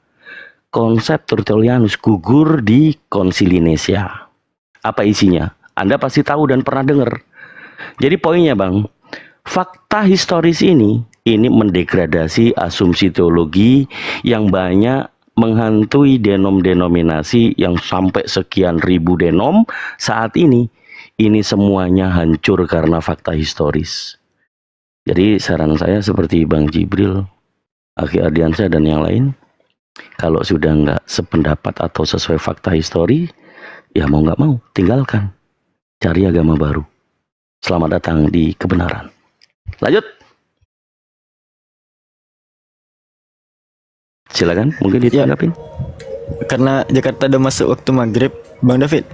Konsep Tertullianus gugur di Konsili Nisea. Apa isinya? Anda pasti tahu dan pernah dengar. Jadi poinnya Bang, fakta historis ini mendegradasi asumsi teologi yang banyak menghantui denom-denominasi yang sampai sekian ribu denom saat ini. Ini semuanya hancur karena fakta historis. Jadi saran saya seperti Bang Jibril, Aki Ardiansyah dan yang lain, kalau sudah nggak sependapat atau sesuai fakta histori, ya mau nggak mau tinggalkan, cari agama baru. Selamat datang di kebenaran. Lanjut. Silakan, mungkin ditanggapin. Karena Jakarta udah masuk waktu maghrib, Bang David.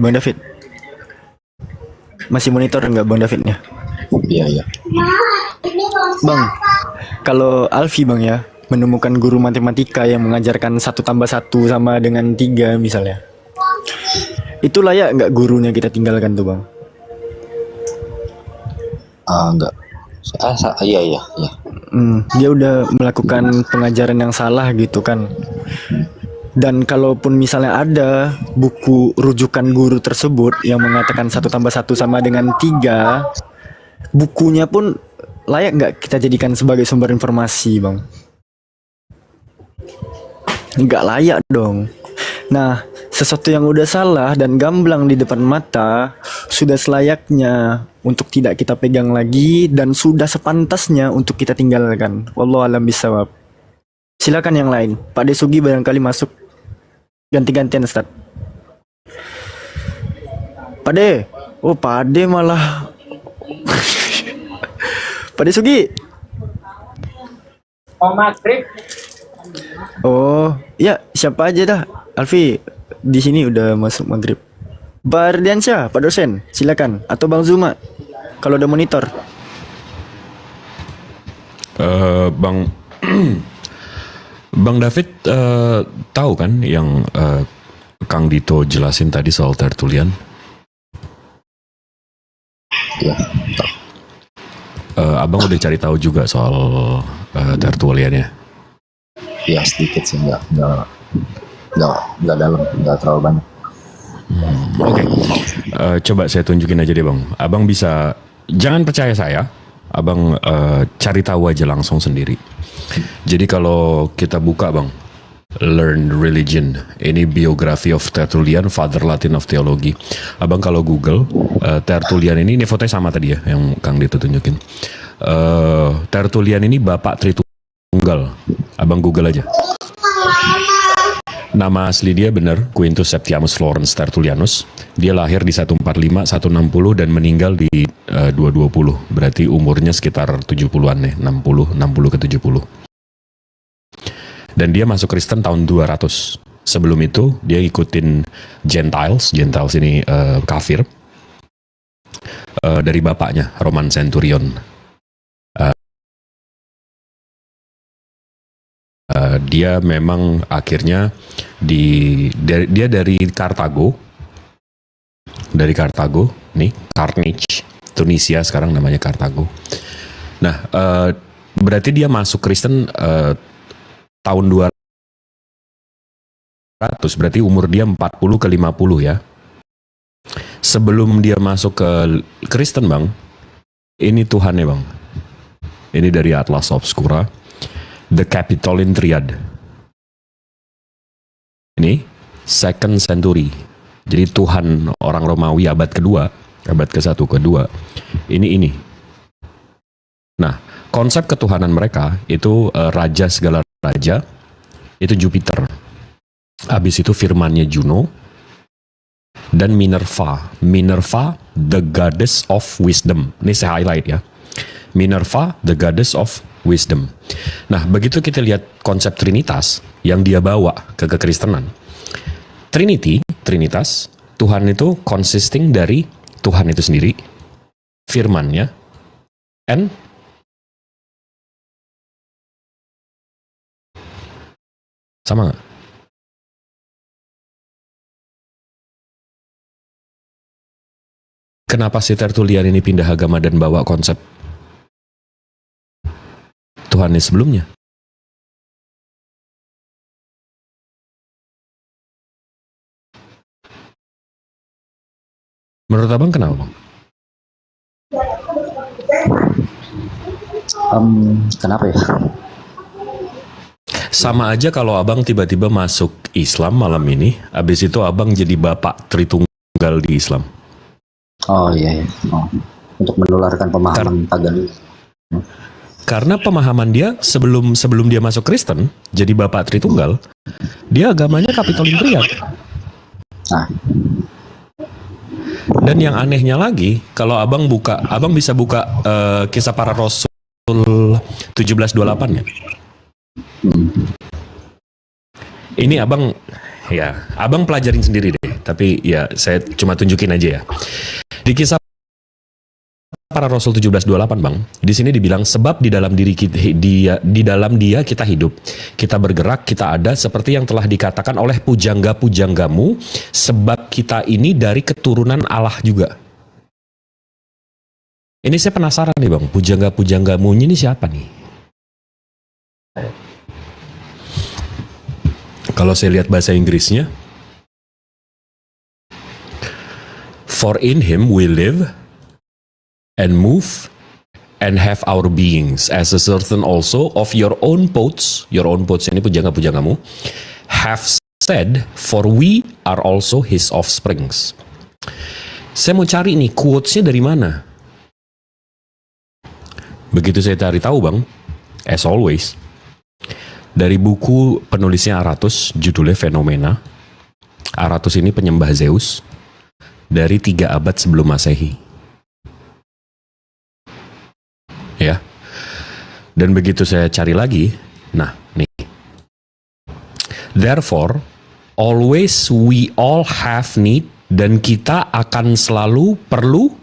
Masih monitor nggak Bang Davidnya? Iya. Bang, kalau Alfi Bang ya, menemukan guru matematika yang mengajarkan 1 tambah 1 sama dengan 3 misalnya. Itu layak nggak gurunya kita tinggalkan tuh Bang? Enggak. Iya. Dia udah melakukan pengajaran yang salah gitu kan. Dan kalaupun misalnya ada buku rujukan guru tersebut yang mengatakan 1 tambah 1 sama dengan 3, bukunya pun layak nggak kita jadikan sebagai sumber informasi Bang? Nggak layak dong. Nah, sesuatu yang udah salah dan gamblang di depan mata sudah selayaknya untuk tidak kita pegang lagi dan sudah sepantasnya untuk kita tinggalkan. Wallahu a'lam bishawab. Silakan yang lain. Pak Desugi barangkali masuk. Ganti-gantian Ustaz. Pak De. Oh, Pak De malah. Pak Desugi. Oh, maghrib. Oh, ya siapa aja dah. Alfi di sini udah masuk maghrib. Pak Ardiansyah, Pak dosen, silakan. Atau Bang Zuma, kalau udah monitor. Bang Bang David tahu kan yang Kang Dito jelasin tadi soal Tertullian? Iya. Abang udah cari tahu juga soal Tertullian-nya? Ya sedikit sih, nggak dalam, nggak terlalu banyak. Oke. Coba saya tunjukin aja deh Bang. Abang bisa, jangan percaya saya, Abang cari tahu aja langsung sendiri. Jadi kalau kita buka Bang, Learn Religion, ini biografi of Tertullian, Father Latin of Theology. Abang kalau Google Tertullian ini fotonya sama tadi ya yang Kang Dito tunjukin. Tertullian ini Bapak Tritunggal. Abang Google aja. Nama asli dia benar Quintus Septimus Florens Tertullianus. Dia lahir di 145, 160 dan meninggal di 220. Berarti umurnya sekitar 70-an nih, 60 ke 70. Dan dia masuk Kristen tahun 200. Sebelum itu dia ikutin Gentiles ini kafir. Dari bapaknya Roman Centurion. Dia memang akhirnya dia dari Kartago, nih Carthage, Tunisia sekarang namanya Kartago. Nah, berarti dia masuk Kristen tahun 200, berarti umur dia 40 ke 50 ya. Sebelum dia masuk ke Kristen, Bang, ini Tuhannya, Bang. Ini dari Atlas Obscura, The Capitoline Triad. Ini second century. Jadi Tuhan orang Romawi abad kedua, abad ke-1 ke-2. Ini. Nah, konsep ketuhanan mereka itu raja segala raja, itu Jupiter. Habis itu firmannya Juno, dan Minerva. Minerva, the goddess of wisdom. Ini saya highlight ya. Minerva, the goddess of wisdom. Nah, begitu kita lihat konsep Trinitas yang dia bawa ke kekristenan. Trinitas, Tuhan itu consisting dari Tuhan itu sendiri, firman-Nya, and sama nggak? Kenapa si Tertullian ini pindah agama dan bawa konsep Tuhannya sebelumnya? Menurut abang kenapa, Bang? Kenapa ya? Sama aja kalau abang tiba-tiba masuk Islam malam ini, habis itu abang jadi bapak Tritunggal di Islam. Oh iya. Oh. Untuk menularkan pemahaman pagan. Karena pemahaman dia sebelum dia masuk Kristen, jadi bapak Tritunggal, dia agamanya Capitoline Triad. Nah. Dan yang anehnya lagi, kalau abang bisa buka Kisah Para Rasul 1728 ya. Ini abang pelajarin sendiri deh, tapi ya saya cuma tunjukin aja ya. Di Kisah Para Rasul 1728, Bang, di sini dibilang sebab di dalam diri kita, di dalam dia kita hidup, kita bergerak, kita ada seperti yang telah dikatakan oleh pujangga-pujanggamu, sebab kita ini dari keturunan Allah juga. Ini saya penasaran nih, Bang, pujangga-pujanggamu ini siapa nih? Kalau saya lihat bahasa Inggrisnya, for in him we live and move and have our beings, as a certain also of your own poets ini pujangga-pujanggamu, have said, for we are also his offsprings. Saya mau cari nih quotes-nya dari mana. Begitu saya cari tahu, Bang, as always, dari buku penulisnya Aratus, judulnya Fenomena. Aratus ini penyembah Zeus dari 3 abad sebelum Masehi. Ya. Dan begitu saya cari lagi, nah, nih. Therefore, always we all have need, dan kita akan selalu perlu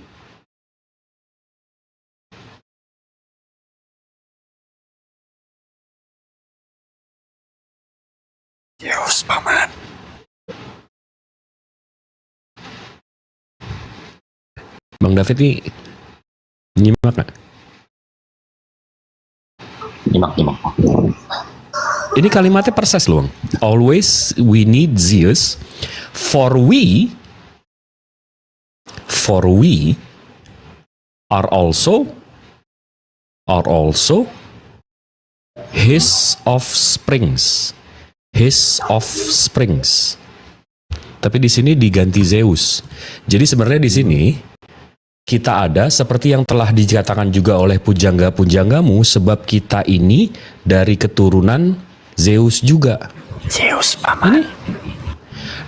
Zeus, paman. Bang David ini nyimak nggak? Nyimak. Ini kalimatnya persis loh, Bang. Always we need Zeus, for we are also his offsprings. Tapi di sini diganti Zeus. Jadi sebenarnya di sini kita ada seperti yang telah dikatakan juga oleh pujangga-pujanggamu, sebab kita ini dari keturunan Zeus juga. Zeus, paman.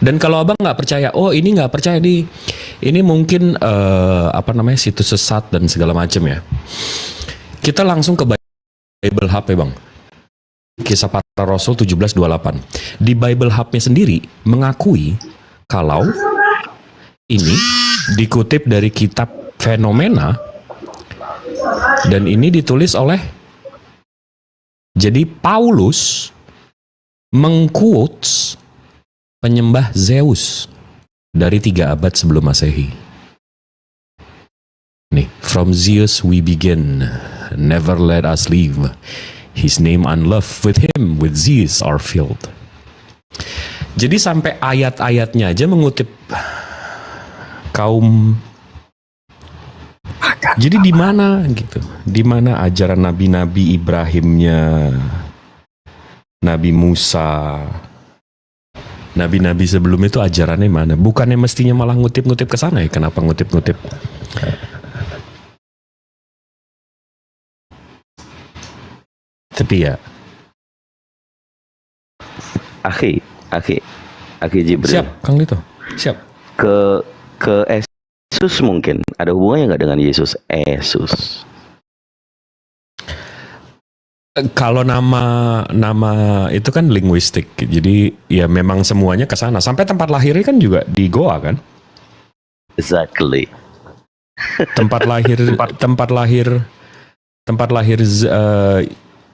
Dan kalau abang nggak percaya, ini nggak percaya ini mungkin situs sesat dan segala macam ya. Kita langsung ke Bible HP, Bang. Kisah Para Rasul 1728. Di Bible Hub-nya sendiri mengakui kalau ini dikutip dari kitab Fenomena, dan ini ditulis oleh, jadi Paulus mengquotes penyembah Zeus dari 3 abad sebelum Masehi. Nih, from Zeus we begin, never let us leave. His name and love with him, with Zeus are filled. Jadi sampai ayat-ayatnya aja mengutip kaum. Jadi di mana gitu? Di mana ajaran nabi-nabi Ibrahimnya, Nabi Musa, nabi-nabi sebelum itu ajarannya mana? Bukannya mestinya malah ngutip-ngutip ke sana ya? Kenapa ngutip-ngutip? Tapi ya, Akhi Jibril. siap, Kang Lito, siap. Ke Yesus mungkin ada hubungannya nggak dengan Yesus? Yesus. Kalau nama itu kan linguistik, jadi ya memang semuanya ke sana. Sampai tempat lahirnya kan juga di Goa kan? Exactly. Tempat lahir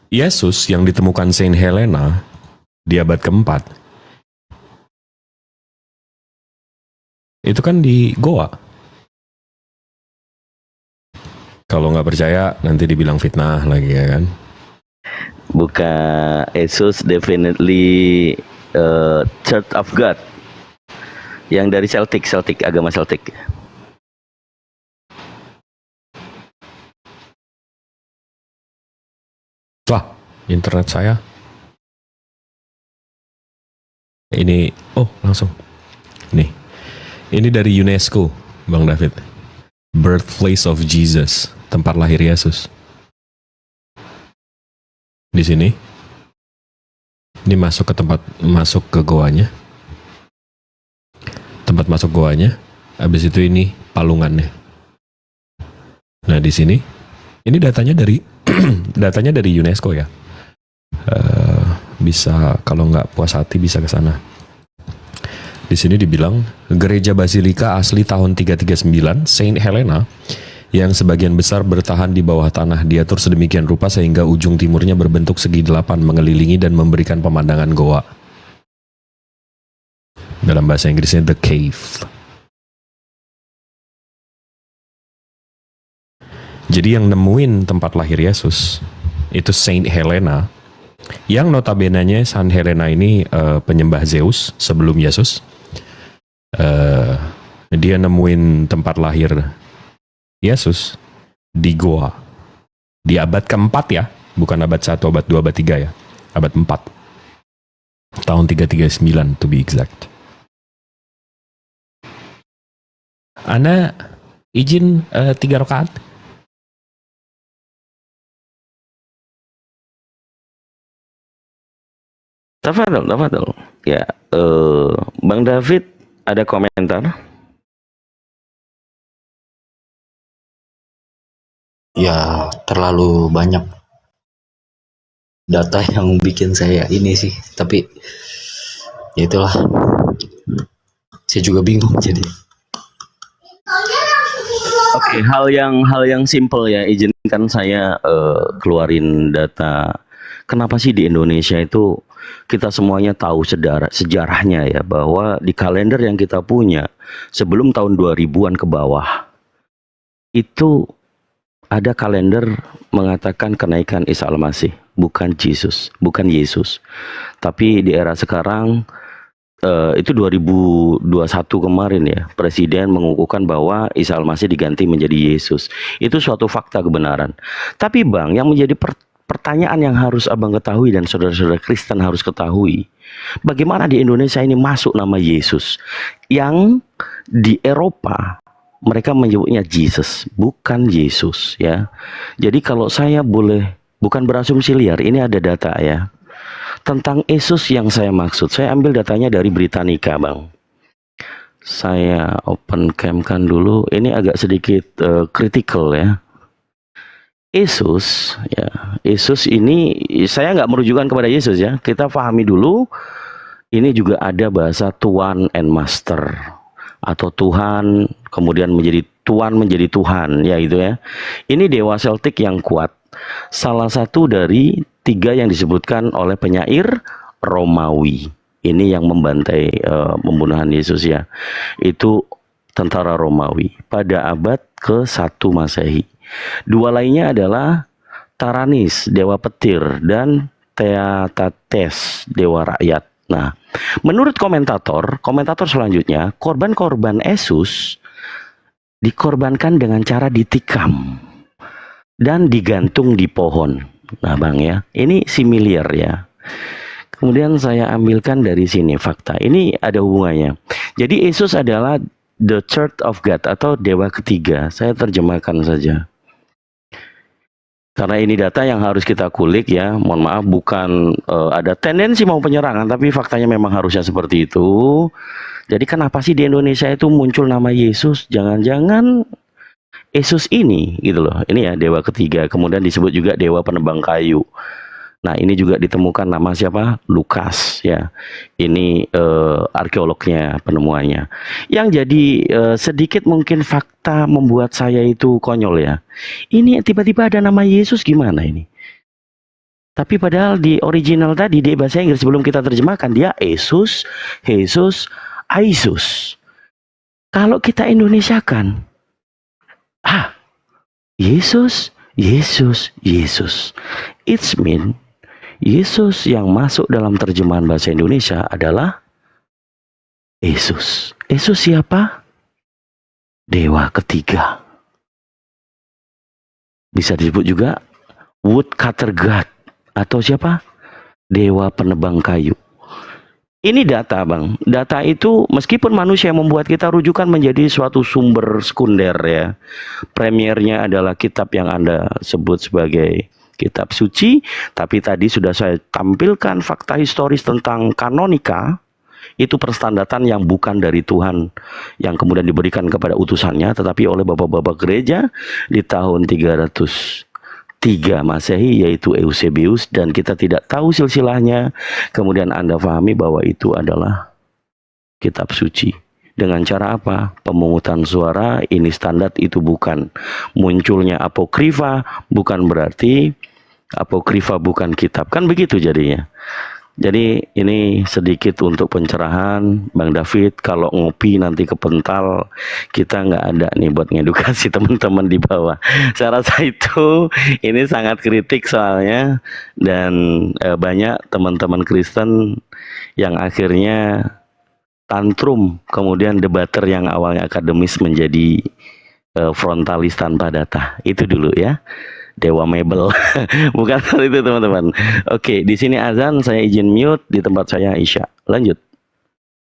Yesus yang ditemukan Saint Helena di abad keempat. Itu kan di Goa. Kalau nggak percaya nanti dibilang fitnah lagi ya kan? Bukan, Yesus definitely Church of God yang dari Celtic, agama Celtic. Wah, internet saya ini, langsung nih, ini dari UNESCO, Bang David, Birthplace of Jesus, tempat lahir Yesus. Di sini, ini masuk ke goanya, tempat masuk goanya. Habis itu ini palungannya. Nah di sini, ini datanya dari datanya dari UNESCO ya. Bisa kalau nggak puas hati bisa ke sana. Di sini dibilang gereja basilika asli tahun 339 Saint Helena yang sebagian besar bertahan di bawah tanah, diatur sedemikian rupa sehingga ujung timurnya berbentuk segi 8 mengelilingi dan memberikan pemandangan goa. Dalam bahasa Inggrisnya The Cave. Jadi yang nemuin tempat lahir Yesus itu Saint Helena, yang notabene-nya Saint Helena ini penyembah Zeus sebelum Yesus. Dia nemuin tempat lahir Yesus di Goa di abad keempat ya, bukan abad 1, abad 2, abad 3 ya, abad 4 tahun 339 to be exact. Ana izin 3 rakaat. Tafadhol. Ya, Bang David ada komentar? Ya, terlalu banyak data yang bikin saya ini sih, tapi ya itulah, saya juga bingung jadi. Oke, hal yang simple ya, izinkan saya keluarin data. Kenapa sih di Indonesia itu kita semuanya tahu sejarahnya ya, bahwa di kalender yang kita punya sebelum tahun 2000-an ke bawah itu ada kalender mengatakan kenaikan Isa Al-Masih, bukan Yesus. Tapi di era sekarang itu 2021 kemarin ya, Presiden mengukuhkan bahwa Isa Al-Masih diganti menjadi Yesus. Itu suatu fakta kebenaran. Tapi Bang, yang menjadi pertanyaan yang harus Abang ketahui dan saudara-saudara Kristen harus ketahui, bagaimana di Indonesia ini masuk nama Yesus, yang di Eropa mereka menyebutnya Jesus, bukan Yesus ya. Jadi kalau saya boleh, bukan berasumsi liar, ini ada data ya tentang Yesus yang saya maksud. Saya ambil datanya dari Britannica, Bang. Saya open cam kan dulu. Ini agak sedikit critical ya. Yesus ini, saya nggak merujukan kepada Yesus ya. Kita pahami dulu. Ini juga ada bahasa Tuan and Master, atau Tuhan kemudian menjadi Tuan menjadi Tuhan ya, itu ya. Ini dewa Celtic yang kuat, salah satu dari 3 yang disebutkan oleh penyair Romawi. Ini yang membantai pembunuhan Yesus ya. Itu tentara Romawi pada abad ke-1 Masehi. Dua lainnya adalah Taranis, dewa petir, dan Theatetes, dewa rakyat. Nah, menurut komentator selanjutnya, korban-korban Yesus dikorbankan dengan cara ditikam dan digantung di pohon. Nah, Bang ya, ini similar ya. Kemudian saya ambilkan dari sini fakta. Ini ada hubungannya. Jadi Yesus adalah the Church of God atau dewa ketiga. Saya terjemahkan saja. Karena ini data yang harus kita kulik ya. Mohon maaf bukan ada tendensi mau penyerangan, tapi faktanya memang harusnya seperti itu. Jadi kenapa sih di Indonesia itu muncul nama Yesus? Jangan-jangan Yesus ini gitu loh. Ini ya dewa ketiga. Kemudian disebut juga dewa penebang kayu. Nah, ini juga ditemukan nama siapa? Lukas ya. Ini arkeolognya penemuannya. Yang jadi sedikit mungkin fakta membuat saya itu konyol ya. Ini tiba-tiba ada nama Yesus gimana ini? Tapi padahal di original tadi di bahasa Inggris sebelum kita terjemahkan dia Yesus, Aisus. Kalau kita Indonesiakan, Yesus. It's mean Yesus yang masuk dalam terjemahan bahasa Indonesia adalah Yesus. Yesus siapa? Dewa ketiga. Bisa disebut juga woodcutter god atau siapa? Dewa penebang kayu. Ini data, Bang. Data itu meskipun manusia membuat kita rujukan menjadi suatu sumber sekunder ya. Premiernya adalah kitab yang Anda sebut sebagai kitab suci, tapi tadi sudah saya tampilkan fakta historis tentang kanonika. Itu perstandatan yang bukan dari Tuhan yang kemudian diberikan kepada utusannya, tetapi oleh bapak-bapak gereja di tahun 303 Masehi, yaitu Eusebius, dan kita tidak tahu silsilahnya. Kemudian Anda pahami bahwa itu adalah kitab suci. Dengan cara apa? Pemungutan suara. Ini standar, itu bukan. Munculnya apokrifa bukan berarti apokrifa bukan kitab. Kan begitu jadinya. Jadi ini sedikit untuk pencerahan Bang David. Kalau ngopi nanti kepental, kita nggak ada nih buat ngedukasi teman-teman di bawah. Saya rasa itu ini sangat kritik soalnya. Dan banyak teman-teman Kristen yang akhirnya tantrum, kemudian debater yang awalnya akademis menjadi frontalis tanpa data. Itu dulu ya, dewa mebel. Bukan seperti itu teman-teman. Oke, di sini azan, saya izin mute, di tempat saya Isya. Lanjut.